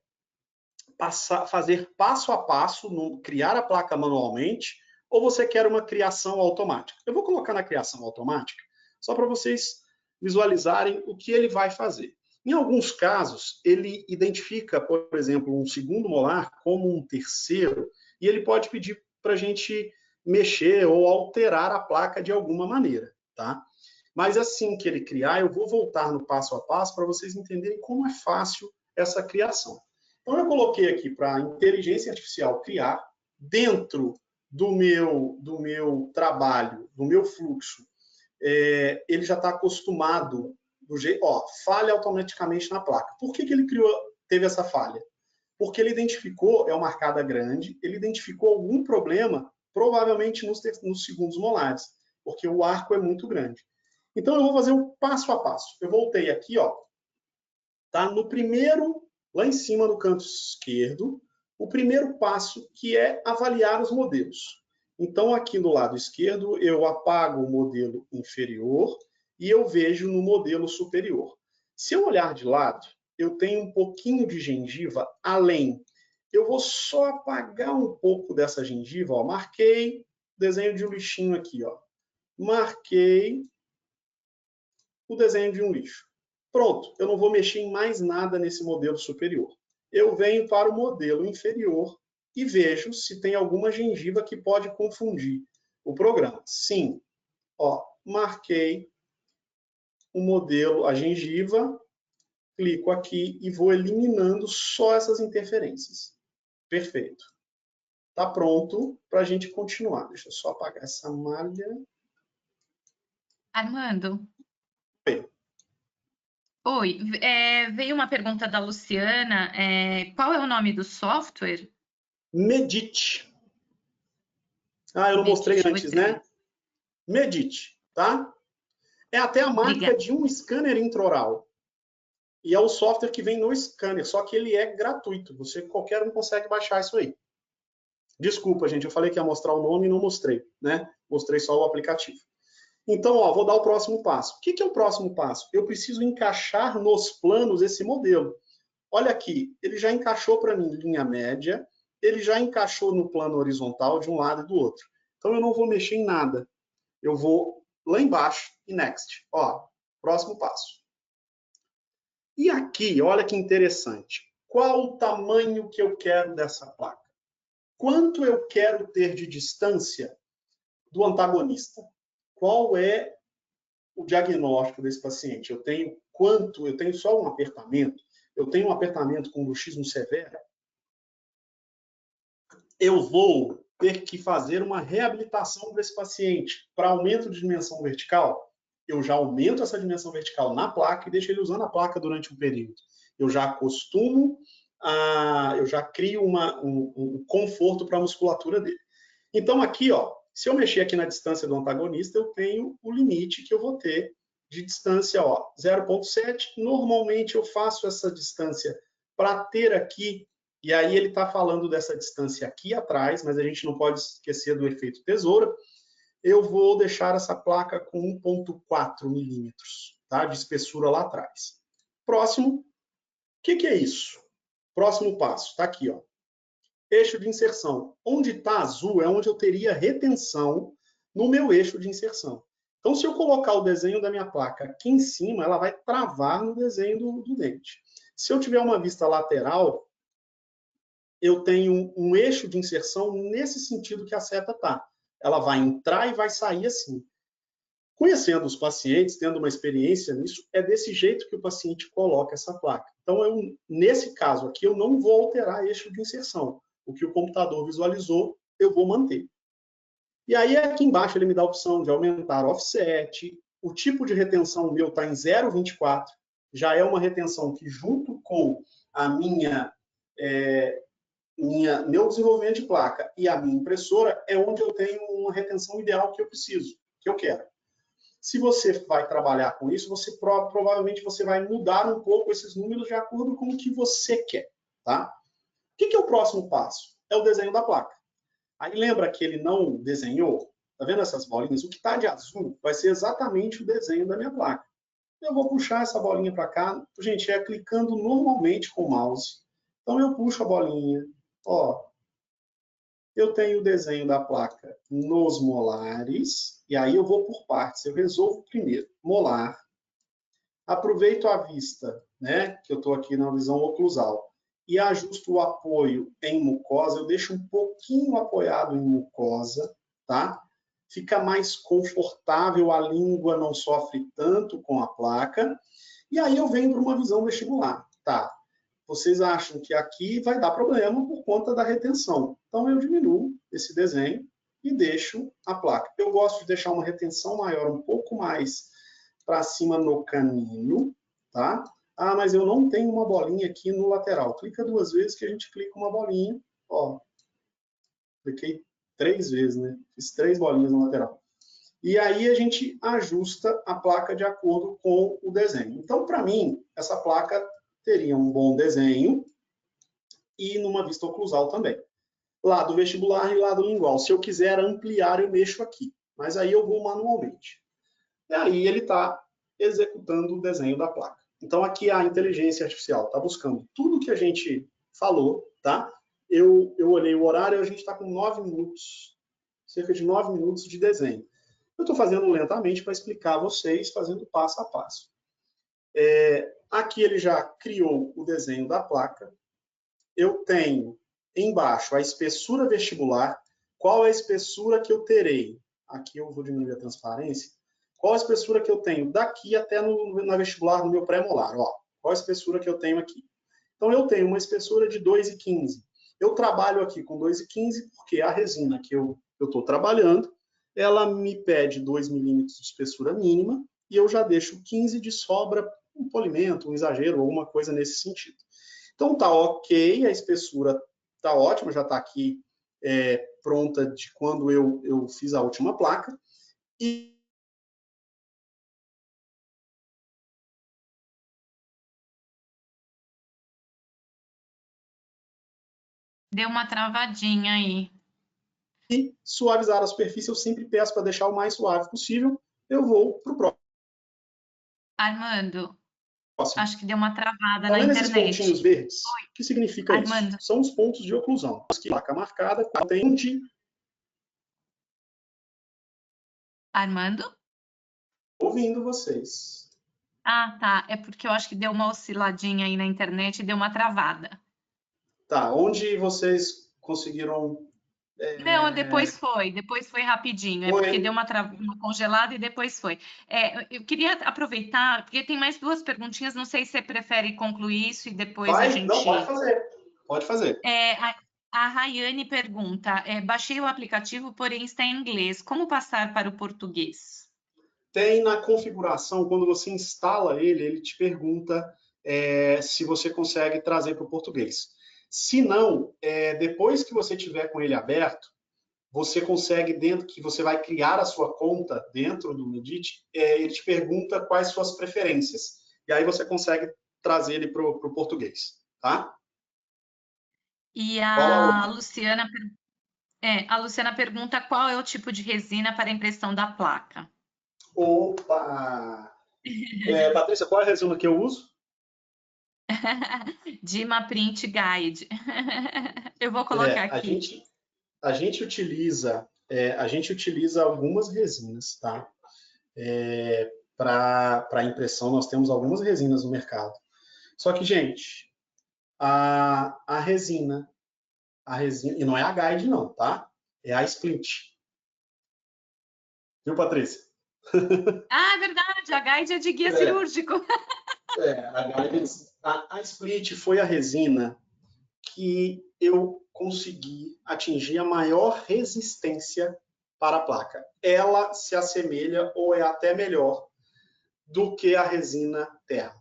fazer passo a passo, criar a placa manualmente, ou você quer uma criação automática? Eu vou colocar na criação automática, só para vocês visualizarem o que ele vai fazer. Em alguns casos, ele identifica, por exemplo, um segundo molar como um terceiro, e ele pode pedir para a gente mexer ou alterar a placa de alguma maneira, tá? Mas assim que ele criar, eu vou voltar no passo a passo para vocês entenderem como é fácil essa criação. Então, eu coloquei aqui para a inteligência artificial criar, dentro do meu trabalho, do meu fluxo, ele já está acostumado do jeito, falha automaticamente na placa. Por que ele teve essa falha? Porque ele identificou, é uma arcada grande, ele identificou algum problema, provavelmente nos segundos molares, porque o arco é muito grande. Então, eu vou fazer um passo a passo. Eu voltei aqui, tá no primeiro, lá em cima no canto esquerdo, o primeiro passo, que é avaliar os modelos. Então, aqui no lado esquerdo, eu apago o modelo inferior e eu vejo no modelo superior. Se eu olhar de lado, eu tenho um pouquinho de gengiva além. Eu vou só apagar um pouco dessa gengiva, marquei desenho de um lixinho aqui, marquei o desenho de um lixo. Pronto, eu não vou mexer em mais nada nesse modelo superior. Eu venho para o modelo inferior e vejo se tem alguma gengiva que pode confundir o programa. Sim, marquei o modelo, a gengiva, clico aqui e vou eliminando só essas interferências. Perfeito. Está pronto para a gente continuar. Deixa eu só apagar essa malha. Armando. Oi. Oi, veio uma pergunta da Luciana. Qual é o nome do software? Medite. Eu não mostrei antes, né? Medite, tá? É até a marca de um scanner intraoral. E é o software que vem no scanner, só que ele é gratuito. Qualquer um consegue baixar isso aí. Desculpa, gente, eu falei que ia mostrar o nome e não mostrei, né? Mostrei só o aplicativo. Então, vou dar o próximo passo. O que é o próximo passo? Eu preciso encaixar nos planos esse modelo. Olha aqui, ele já encaixou para mim linha média, ele já encaixou no plano horizontal de um lado e do outro. Então, eu não vou mexer em nada. Eu vou lá embaixo e next. Próximo passo. E aqui, olha que interessante. Qual o tamanho que eu quero dessa placa? Quanto eu quero ter de distância do antagonista? Qual é o diagnóstico desse paciente? Eu tenho só um apertamento? Eu tenho um apertamento com bruxismo severo? Eu vou ter que fazer uma reabilitação desse paciente para aumento de dimensão vertical? Eu já aumento essa dimensão vertical na placa e deixo ele usando a placa durante um período. Eu já acostumo, eu já crio um conforto para a musculatura dele. Então, aqui, se eu mexer aqui na distância do antagonista, eu tenho o limite que eu vou ter de distância, 0,7. Normalmente, eu faço essa distância para ter aqui, e aí ele está falando dessa distância aqui atrás, mas a gente não pode esquecer do efeito tesoura. Eu vou deixar essa placa com 1,4 milímetros, tá? De espessura lá atrás. Próximo. O que é isso? Próximo passo, está aqui, eixo de inserção. Onde está azul é onde eu teria retenção no meu eixo de inserção. Então, se eu colocar o desenho da minha placa aqui em cima, ela vai travar no desenho do dente. Se eu tiver uma vista lateral, eu tenho um eixo de inserção nesse sentido que a seta está. Ela vai entrar e vai sair assim. Conhecendo os pacientes, tendo uma experiência nisso, é desse jeito que o paciente coloca essa placa. Então, nesse caso aqui, eu não vou alterar eixo de inserção. O que o computador visualizou, eu vou manter. E aí, aqui embaixo, ele me dá a opção de aumentar offset. O tipo de retenção meu está em 0,24. Já é uma retenção que, junto com a meu desenvolvimento de placa e a minha impressora, é onde eu tenho uma retenção ideal que eu preciso. que eu quero. Se você vai trabalhar com isso, provavelmente você vai mudar um pouco esses números de acordo com o que você quer, tá? O que é o próximo passo? É o desenho da placa. Aí lembra que ele não desenhou? Tá vendo essas bolinhas? O que está de azul vai ser exatamente o desenho da minha placa. Eu vou puxar essa bolinha para cá. Gente, é clicando normalmente com o mouse. Então eu puxo a bolinha. Ó, eu tenho o desenho da placa nos molares. E aí eu vou por partes. Eu resolvo primeiro molar. Aproveito a vista, né, que eu estou aqui na visão oclusal, e ajusto o apoio em mucosa. Eu deixo um pouquinho apoiado em mucosa, tá? Fica mais confortável, a língua não sofre tanto com a placa. E aí eu venho para uma visão vestibular, tá? Vocês acham que aqui vai dar problema por conta da retenção. Então eu diminuo esse desenho e deixo a placa. Eu gosto de deixar uma retenção maior, um pouco mais para cima no canino, tá? Ah, mas eu não tenho uma bolinha aqui no lateral. Clica 2 vezes que a gente clica uma bolinha. Ó, cliquei 3 vezes, né? Fiz 3 bolinhas no lateral. E aí a gente ajusta a placa de acordo com o desenho. Então, para mim, essa placa teria um bom desenho e numa vista oclusal também. Lado vestibular e lado lingual. Se eu quiser ampliar, eu mexo aqui. Mas aí eu vou manualmente. E aí ele está executando o desenho da placa. Então aqui a inteligência artificial está buscando tudo que a gente falou, tá? Eu olhei o horário, a gente está com 9 minutos, cerca de 9 minutos de desenho. Eu estou fazendo lentamente para explicar a vocês, fazendo passo a passo. Aqui ele já criou o desenho da placa. Eu tenho embaixo a espessura vestibular. Qual é a espessura que eu terei? Aqui eu vou diminuir a transparência. Qual a espessura que eu tenho daqui até na vestibular, no meu pré-molar? Ó, qual a espessura que eu tenho aqui? Então, eu tenho uma espessura de 2,15. Eu trabalho aqui com 2,15 porque a resina que eu estou trabalhando, ela me pede 2 milímetros de espessura mínima e eu já deixo 15 de sobra, um polimento, um exagero, alguma coisa nesse sentido. Então, tá ok, a espessura tá ótima, já está aqui pronta de quando eu fiz a última placa. E Deu uma travadinha aí. E suavizar a superfície, eu sempre peço para deixar o mais suave possível. Eu vou para o Armando, próximo. acho que deu uma travada Tá na vendo esses internet. pontinhos verdes? O que significa Armando. isso? São os pontos de oclusão. A placa marcada tem um de... Armando? Ouvindo vocês. Ah, tá. É porque eu acho que deu uma osciladinha aí na internet e deu uma travada. Tá, onde vocês conseguiram... Não, depois foi rapidinho. É porque deu Foi... uma congelada e depois foi. Eu queria aproveitar, porque tem mais 2 perguntinhas, não sei se você prefere concluir isso e depois a Vai? Não, pode gente. fazer. Pode fazer. A Rayane pergunta: baixei o aplicativo, porém está em inglês. Como passar para o português? Tem na configuração, quando você instala ele, ele te pergunta se você consegue trazer para o português. Se não, depois que você tiver com ele aberto, você consegue, dentro que você vai criar a sua conta dentro do Medit, ele te pergunta quais suas preferências. E aí você consegue trazer ele para o português, tá? E Qual a a Luciana pergunta qual é o tipo de resina para impressão da placa. Opa! Patrícia, qual é a resina que eu uso? Dima Print Guide. Eu vou colocar A aqui. gente, a gente utiliza algumas resinas, tá? Para impressão, nós temos algumas resinas no mercado. Só que, gente, a resina, e não é a guide não, tá? É a splint. Viu, Patrícia? Ah, é verdade, a guide é de guia cirúrgico. A split foi a resina que eu consegui atingir a maior resistência para a placa. Ela se assemelha ou é até melhor do que a resina terra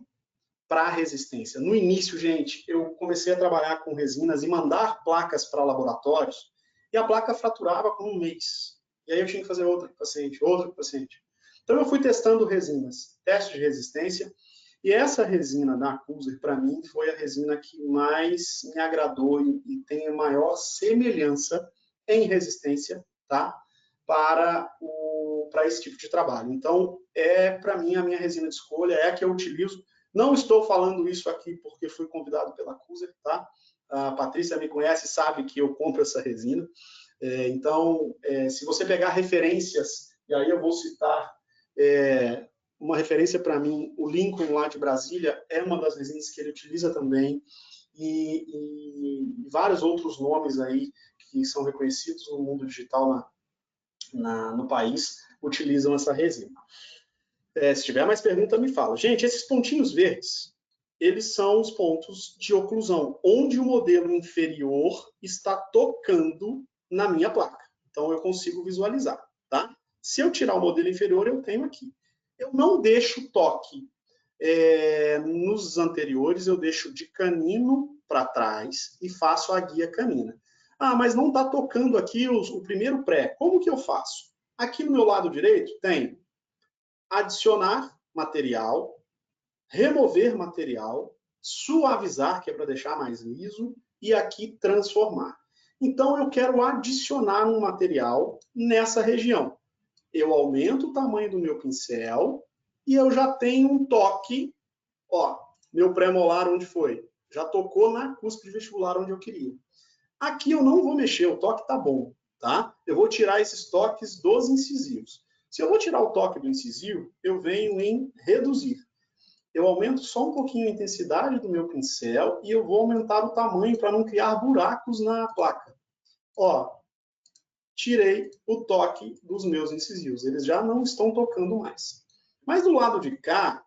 para resistência. No início, gente, eu comecei a trabalhar com resinas e mandar placas para laboratórios e a placa fraturava com um mês. E aí eu tinha que fazer outra com o paciente, outra com o paciente. Então eu fui testando resinas, teste de resistência, e essa resina da Accuser, para mim, foi a resina que mais me agradou e tem a maior semelhança em resistência, tá? Para esse tipo de trabalho. Então, para mim, a minha resina de escolha, é a que eu utilizo. Não estou falando isso aqui porque fui convidado pela Accuser, tá? A Patrícia me conhece, sabe que eu compro essa resina. Então, se você pegar referências, e aí eu vou citar uma referência para mim, o Lincoln lá de Brasília é uma das resinas que ele utiliza também, e vários outros nomes aí que são reconhecidos no mundo digital no país utilizam essa resina. Se tiver mais pergunta, me fala. Gente, esses pontinhos verdes, eles são os pontos de oclusão, onde o modelo inferior está tocando na minha placa. Então, eu consigo visualizar, tá? Se eu tirar o modelo inferior, eu tenho aqui. Eu não deixo toque nos anteriores, eu deixo de canino para trás e faço a guia canina. Ah, mas não está tocando aqui o primeiro pré. Como que eu faço? Aqui no meu lado direito tem adicionar material, remover material, suavizar, que é para deixar mais liso, e aqui transformar. Então, eu quero adicionar um material nessa região. Eu aumento o tamanho do meu pincel e eu já tenho um toque. Ó, meu pré-molar onde foi? Já tocou na cúspide vestibular onde eu queria. Aqui eu não vou mexer, o toque tá bom, tá? Eu vou tirar esses toques dos incisivos. Se eu vou tirar o toque do incisivo, eu venho em reduzir. Eu aumento só um pouquinho a intensidade do meu pincel e eu vou aumentar o tamanho para não criar buracos na placa. Ó, tirei o toque dos meus incisivos. Eles já não estão tocando mais. Mas do lado de cá,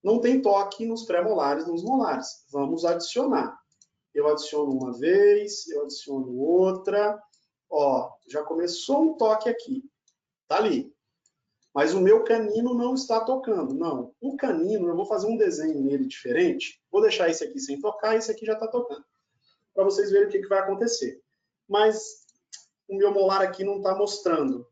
não tem toque nos pré-molares, nos molares. Vamos adicionar. Eu adiciono uma vez, eu adiciono outra. Ó, já começou um toque aqui. Tá ali. Mas o meu canino não está tocando. Não. O canino, eu vou fazer um desenho nele diferente. Vou deixar esse aqui sem tocar, esse aqui já está tocando. Para vocês verem o que vai acontecer. Mas o meu molar aqui não está mostrando.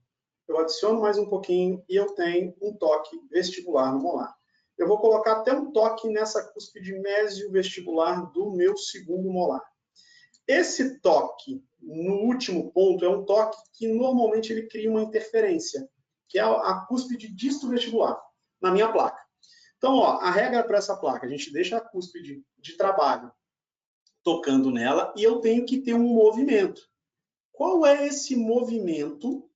Eu adiciono mais um pouquinho e eu tenho um toque vestibular no molar. Eu vou colocar até um toque nessa cúspide mésio-vestibular do meu segundo molar. Esse toque no último ponto é um toque que normalmente ele cria uma interferência, que é a cúspide disto-vestibular, na minha placa. Então, ó, a regra para essa placa, a gente deixa a cúspide de trabalho tocando nela e eu tenho que ter um movimento. Qual é esse movimento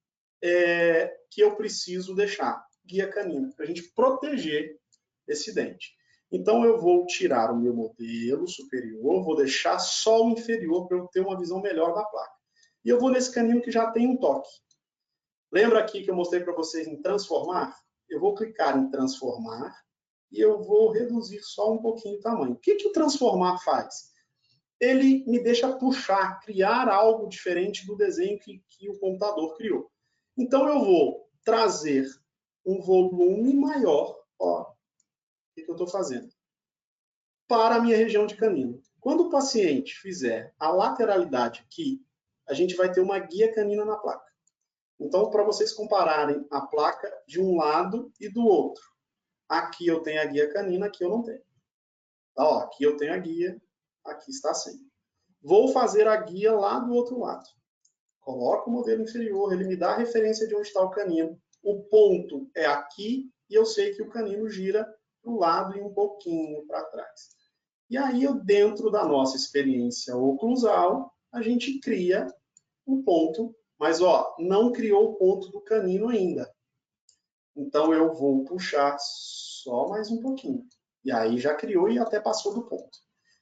que eu preciso deixar? Guia canina, para a gente proteger esse dente. Então, eu vou tirar o meu modelo superior, vou deixar só o inferior para eu ter uma visão melhor da placa. E eu vou nesse canino que já tem um toque. Lembra aqui que eu mostrei para vocês em transformar? Eu vou clicar em transformar e eu vou reduzir só um pouquinho o tamanho. O que o transformar faz? Ele me deixa puxar, criar algo diferente do desenho que o computador criou. Então, eu vou trazer um volume maior, ó, o que eu estou fazendo? Para a minha região de canino. Quando o paciente fizer a lateralidade aqui, a gente vai ter uma guia canina na placa. Então, para vocês compararem a placa de um lado e do outro. Aqui eu tenho a guia canina, aqui eu não tenho. Tá, ó, aqui eu tenho a guia, aqui está sem. Vou fazer a guia lá do outro lado. Coloco o modelo inferior, ele me dá a referência de onde está o canino. O ponto é aqui e eu sei que o canino gira para o lado e um pouquinho para trás. E aí, dentro da nossa experiência oclusal, a gente cria um ponto, mas ó, não criou o ponto do canino ainda. Então, eu vou puxar só mais um pouquinho. E aí já criou e até passou do ponto.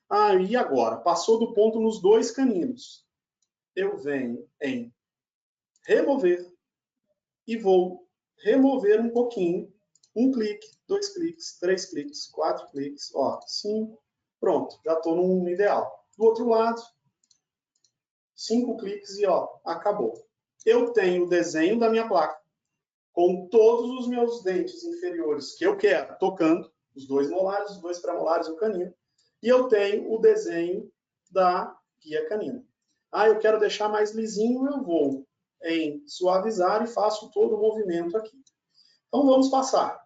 Ah, e agora? Passou do ponto nos dois caninos. Eu venho em remover e vou remover um pouquinho. Um clique, 2 cliques, 3 cliques, 4 cliques, ó, 5. Pronto, já estou no ideal. Do outro lado, 5 cliques e ó, acabou. Eu tenho o desenho da minha placa com todos os meus dentes inferiores que eu quero, tocando, os dois molares, os dois pré-molares e o canino. E eu tenho o desenho da guia canina. Ah, eu quero deixar mais lisinho, eu vou em suavizar e faço todo o movimento aqui. Então, vamos passar. O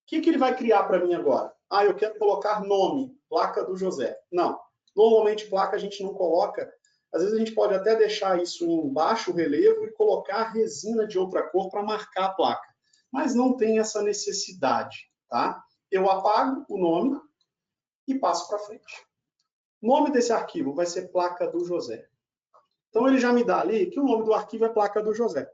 que ele vai criar para mim agora? Ah, eu quero colocar nome, placa do José. Não, normalmente placa a gente não coloca. Às vezes a gente pode até deixar isso em baixo relevo e colocar resina de outra cor para marcar a placa. Mas não tem essa necessidade, tá? Eu apago o nome e passo para frente. O nome desse arquivo vai ser placa do José. Então ele já me dá ali que o nome do arquivo é placa do José.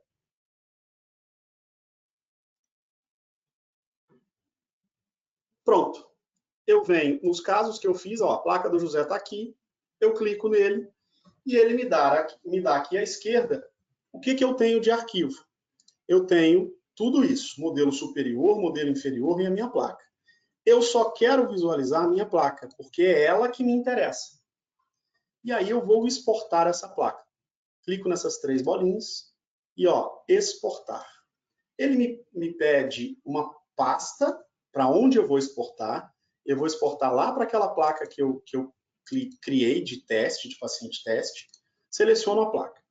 Pronto. Eu venho nos casos que eu fiz, ó, a placa do José está aqui, eu clico nele e ele me dá aqui à esquerda o que eu tenho de arquivo. Eu tenho tudo isso, modelo superior, modelo inferior e a minha placa. Eu só quero visualizar a minha placa, porque é ela que me interessa. E aí eu vou exportar essa placa. Clico nessas 3 bolinhas e, ó, exportar. Ele me pede uma pasta para onde eu vou exportar. Eu vou exportar lá para aquela placa que eu criei de teste, de paciente teste. Seleciono a placa.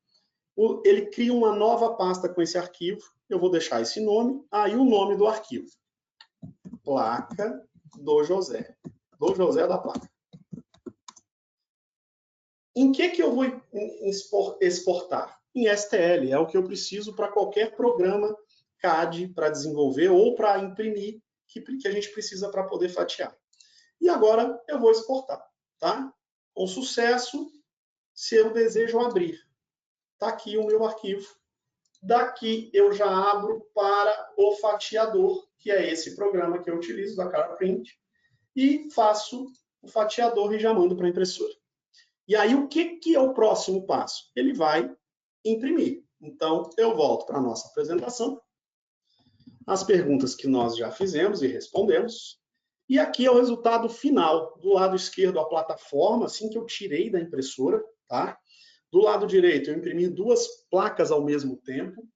Ele cria uma nova pasta com esse arquivo. Eu vou deixar esse nome. Aí o nome do arquivo. Placa do José. Do José da placa. Em que eu vou exportar? Em STL. É o que eu preciso para qualquer programa CAD para desenvolver ou para imprimir que a gente precisa para poder fatiar. E agora eu vou exportar, tá? Com sucesso, se eu desejo abrir. Está aqui o meu arquivo. Daqui eu já abro para o fatiador, que é esse programa que eu utilizo, da CarPrint, e faço o fatiador e já mando para a impressora. E aí o que é o próximo passo? Ele vai imprimir. Então eu volto para a nossa apresentação, as perguntas que nós já fizemos e respondemos, e aqui é o resultado final. Do lado esquerdo, a plataforma, assim que eu tirei da impressora, tá? Do lado direito, eu imprimi 2 placas ao mesmo tempo.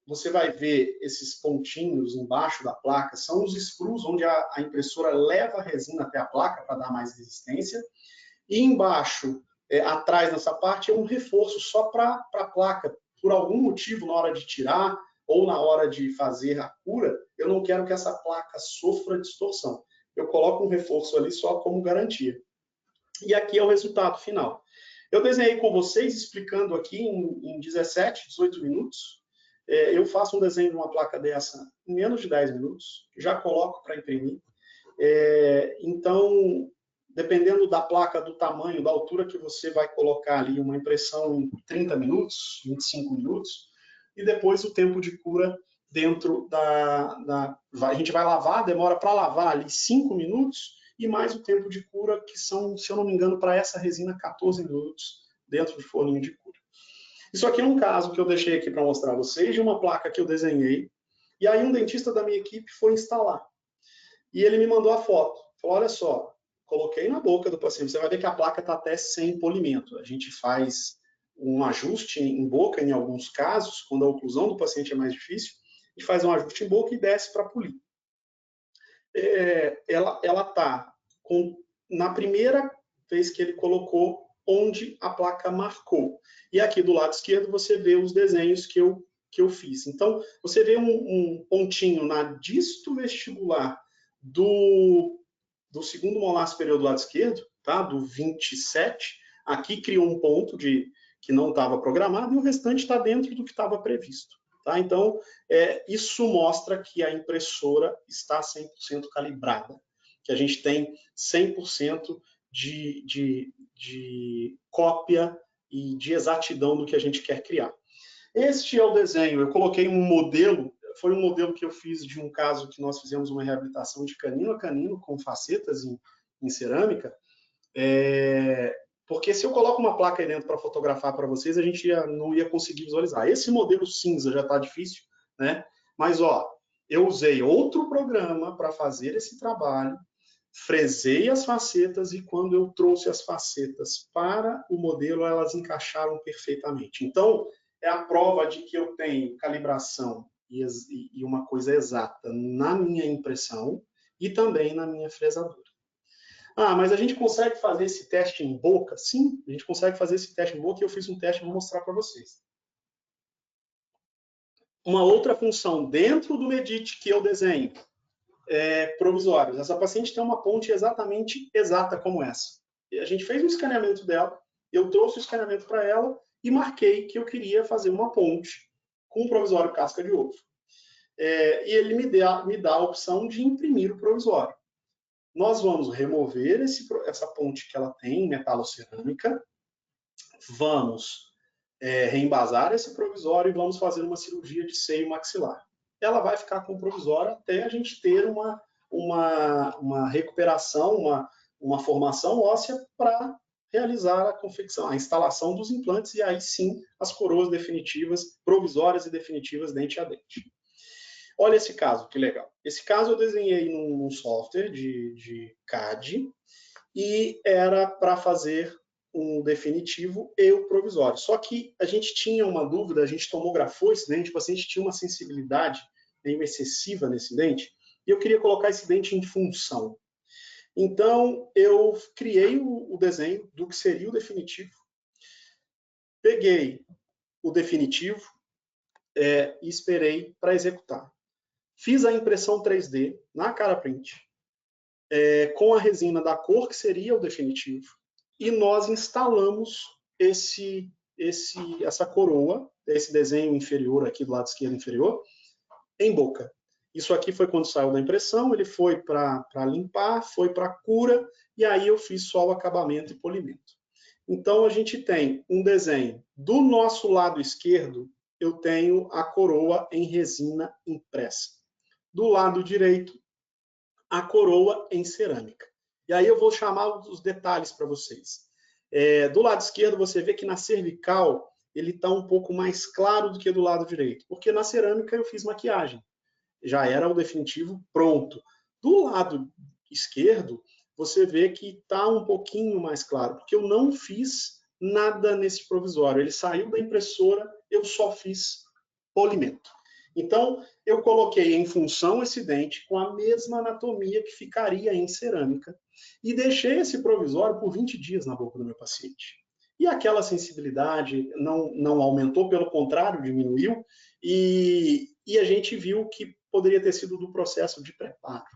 Você vai ver esses pontinhos embaixo da placa, são os screws onde a impressora leva a resina até a placa para dar mais resistência. E embaixo, atrás nessa parte, é um reforço só para a placa. Por algum motivo, na hora de tirar ou na hora de fazer a cura, eu não quero que essa placa sofra distorção. Eu coloco um reforço ali só como garantia. E aqui é o resultado final. Eu desenhei com vocês, explicando aqui em 17, 18 minutos. Eu faço um desenho de uma placa dessa em menos de 10 minutos. Já coloco para imprimir. Então, dependendo da placa, do tamanho, da altura que você vai colocar ali uma impressão em 30 minutos, 25 minutos, e depois o tempo de cura dentro a gente vai lavar, demora para lavar ali 5 minutos, e mais o tempo de cura, que são, se eu não me engano, para essa resina, 14 minutos dentro do forninho de cura. Isso aqui é um caso que eu deixei aqui para mostrar a vocês, de uma placa que eu desenhei, e aí um dentista da minha equipe foi instalar. E ele me mandou a foto. Falou, olha só, coloquei na boca do paciente. Você vai ver que a placa está até sem polimento. A gente faz um ajuste em boca, em alguns casos, quando a oclusão do paciente é mais difícil, a gente faz um ajuste em boca e desce para polir. Ela está na primeira vez que ele colocou onde a placa marcou. E aqui do lado esquerdo você vê os desenhos que eu fiz. Então, você vê um pontinho na disto vestibular do segundo molar superior do lado esquerdo, tá? Do 27, aqui criou um ponto que não estava programado e o restante está dentro do que estava previsto. Tá? Então, isso mostra que a impressora está 100% calibrada, que a gente tem 100% de cópia e de exatidão do que a gente quer criar. Este é o desenho. Eu coloquei um modelo, foi um modelo que eu fiz de um caso que nós fizemos uma reabilitação de canino a canino com facetas em cerâmica, porque se eu coloco uma placa aí dentro para fotografar para vocês, a gente não ia conseguir visualizar. Esse modelo cinza já está difícil, né? Mas, ó, eu usei outro programa para fazer esse trabalho, fresei as facetas e quando eu trouxe as facetas para o modelo, elas encaixaram perfeitamente. Então, é a prova de que eu tenho calibração e uma coisa exata na minha impressão e também na minha fresadora. Ah, mas a gente consegue fazer esse teste em boca? Sim, a gente consegue fazer esse teste em boca e eu fiz um teste e vou mostrar para vocês. uma outra função dentro do Medit que eu desenho, provisórios. Essa paciente tem uma ponte exatamente exata como essa. E a gente fez um escaneamento dela, eu trouxe o escaneamento para ela e marquei que eu queria fazer uma ponte com um provisório casca de ovo. E ele me dá a opção de imprimir o provisório. Nós vamos remover essa ponte que ela tem, metalocerâmica, vamos reembasar esse provisório e vamos fazer uma cirurgia de seio maxilar. Ela vai ficar com o provisório até a gente ter uma recuperação, uma formação óssea para realizar a confecção, a instalação dos implantes e aí sim as coroas definitivas, provisórias e definitivas dente a dente. Olha esse caso, que legal. Esse caso eu desenhei num software de CAD e era para fazer um definitivo e o provisório. Só que a gente tinha uma dúvida, a gente tomografou esse dente, o paciente tinha uma sensibilidade meio excessiva nesse dente, e eu queria colocar esse dente em função. Então, eu criei o desenho do que seria o definitivo, peguei o definitivo e esperei para executar. Fiz a impressão 3D na Caraprint, com a resina da cor que seria o definitivo, e nós instalamos essa coroa, esse desenho inferior aqui do lado esquerdo inferior, em boca. Isso aqui foi quando saiu da impressão, ele foi para limpar, foi para cura, e aí eu fiz só o acabamento e polimento. Então, a gente tem um desenho do nosso lado esquerdo, eu tenho a coroa em resina impressa. Do lado direito, a coroa em cerâmica. E aí eu vou chamar os detalhes para vocês. Do lado esquerdo, você vê que na cervical ele está um pouco mais claro do que do lado direito, porque na cerâmica eu fiz maquiagem. Já era o definitivo pronto. Do lado esquerdo, você vê que está um pouquinho mais claro, porque eu não fiz nada nesse provisório. Ele saiu da impressora, eu só fiz polimento. Então, eu coloquei em função esse dente com a mesma anatomia que ficaria em cerâmica e deixei esse provisório por 20 dias na boca do meu paciente. E aquela sensibilidade não aumentou, pelo contrário, diminuiu, e a gente viu que poderia ter sido do processo de preparo.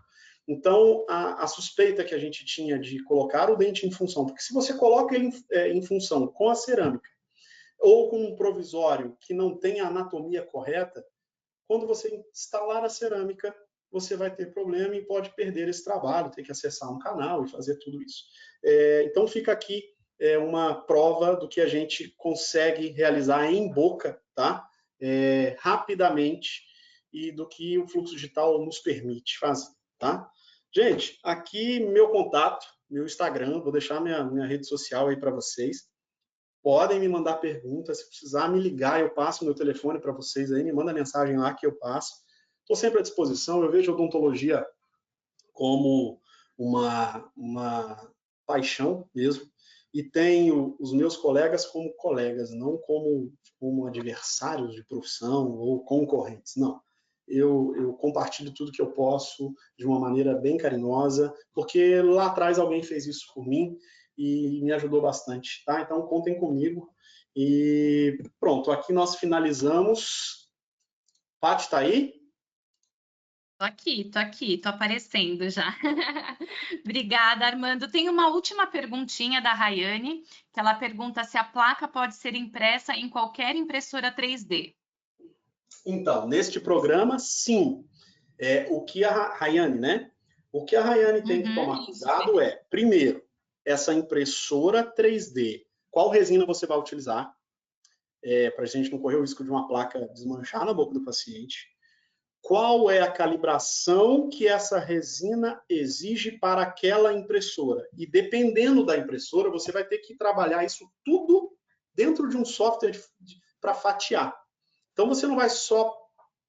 Então, a suspeita que a gente tinha de colocar o dente em função, porque se você coloca ele em função com a cerâmica ou com um provisório que não tem a anatomia correta, quando você instalar a cerâmica, você vai ter problema e pode perder esse trabalho, ter que acessar um canal e fazer tudo isso. Então, fica aqui uma prova do que a gente consegue realizar em boca, tá? Rapidamente, e do que o fluxo digital nos permite fazer, tá? Gente, aqui meu contato, meu Instagram, vou deixar minha rede social aí para vocês. Podem me mandar perguntas, se precisar me ligar, eu passo meu telefone para vocês aí, me manda mensagem lá que eu passo. Estou sempre à disposição, eu vejo a odontologia como uma paixão mesmo, e tenho os meus colegas como colegas, não como adversários de profissão ou concorrentes, não. Eu compartilho tudo que eu posso de uma maneira bem carinhosa, porque lá atrás alguém fez isso por mim e me ajudou bastante, tá? Então, contem comigo. E pronto, aqui nós finalizamos. Paty, está aí? Tô aqui, tô aparecendo já. Obrigada, Armando. Tem uma última perguntinha da Rayane, que ela pergunta se a placa pode ser impressa em qualquer impressora 3D. Então, neste programa, sim. O que a Rayane, né? O que a Rayane tem que tomar cuidado é, primeiro, essa impressora 3D. Qual resina você vai utilizar? Para a gente não correr o risco de uma placa desmanchar na boca do paciente. Qual é a calibração que essa resina exige para aquela impressora? E dependendo da impressora, você vai ter que trabalhar isso tudo dentro de um software para fatiar. Então, você não vai só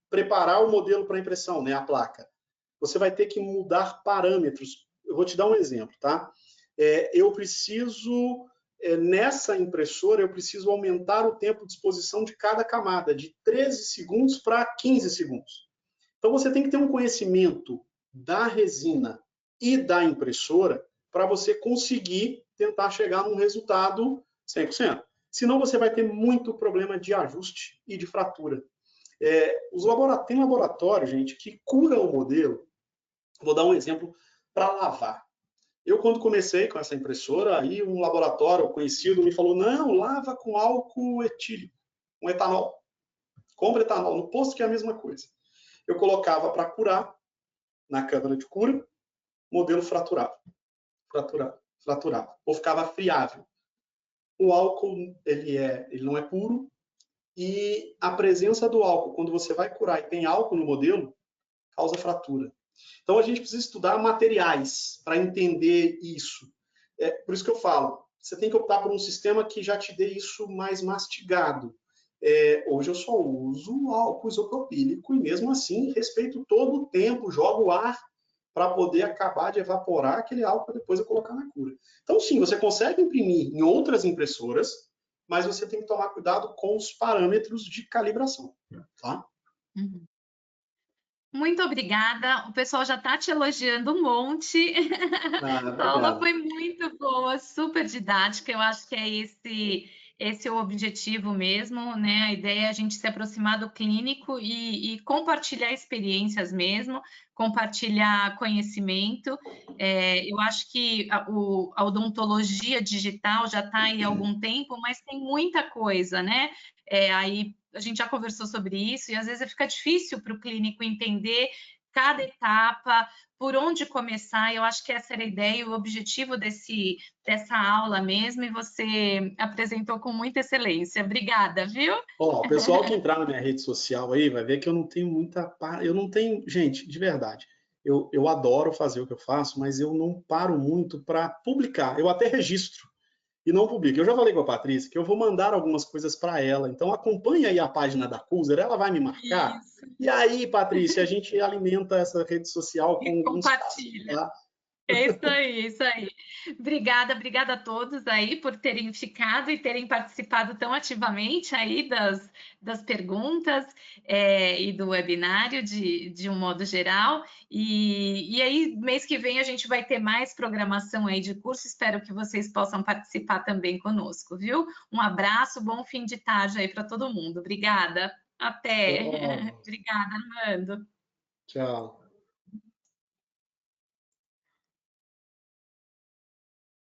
preparar o modelo para impressão, né, a placa. Você vai ter que mudar parâmetros. Eu vou te dar um exemplo, tá? Eu preciso, nessa impressora, eu preciso aumentar o tempo de exposição de cada camada, de 13 segundos para 15 segundos. Então, você tem que ter um conhecimento da resina e da impressora para você conseguir tentar chegar num resultado 100%. Senão, você vai ter muito problema de ajuste e de fratura. Tem laboratório, gente, que cura o modelo. Vou dar um exemplo para lavar. Eu, quando comecei com essa impressora, aí um laboratório conhecido me falou, não, lava com álcool etílico, com etanol. Compra etanol no posto, que é a mesma coisa. Eu colocava para curar, na câmara de cura, modelo fraturava, fraturava, ou ficava friável. O álcool, ele não é puro, e a presença do álcool, quando você vai curar e tem álcool no modelo, causa fratura. Então, a gente precisa estudar materiais para entender isso. Por isso que eu falo, você tem que optar por um sistema que já te dê isso mais mastigado. Hoje eu só uso álcool isopropílico e, mesmo assim, respeito todo o tempo, jogo ar para poder acabar de evaporar aquele álcool para depois eu colocar na cura. Então, sim, você consegue imprimir em outras impressoras, mas você tem que tomar cuidado com os parâmetros de calibração. Tá? Uhum. Muito obrigada. O pessoal já está te elogiando um monte. A aula Obrigado. foi muito boa, super didática. Eu acho que é esse o objetivo mesmo, né? A ideia é a gente se aproximar do clínico e compartilhar experiências mesmo, compartilhar conhecimento. Eu acho que a odontologia digital já está aí há algum tempo, mas tem muita coisa, né? Aí a gente já conversou sobre isso, e às vezes fica difícil para o clínico entender cada etapa, por onde começar. Eu acho que essa era a ideia, o objetivo dessa aula mesmo, e você apresentou com muita excelência. Obrigada, viu? Ó, o pessoal que entrar na minha rede social aí vai ver que eu não tenho muita. Eu não tenho. Gente, de verdade. Eu adoro fazer o que eu faço, mas eu não paro muito para publicar. Eu até registro e não publico. Eu já falei com a Patrícia que eu vou mandar algumas coisas para ela. Então acompanha aí a página da Cuser, ela vai me marcar. Isso, E aí, Patrícia, a gente alimenta essa rede social com e alguns casos, compartilha. tá? É isso aí, é isso aí. Obrigada, obrigada a todos aí por terem ficado e terem participado tão ativamente aí das perguntas e do webinário de um modo geral. E aí, mês que vem, a gente vai ter mais programação aí de curso. Espero que vocês possam participar também conosco, viu? Um abraço, bom fim de tarde aí para todo mundo. Obrigada. Até. Tchau. Obrigada, Armando. Tchau.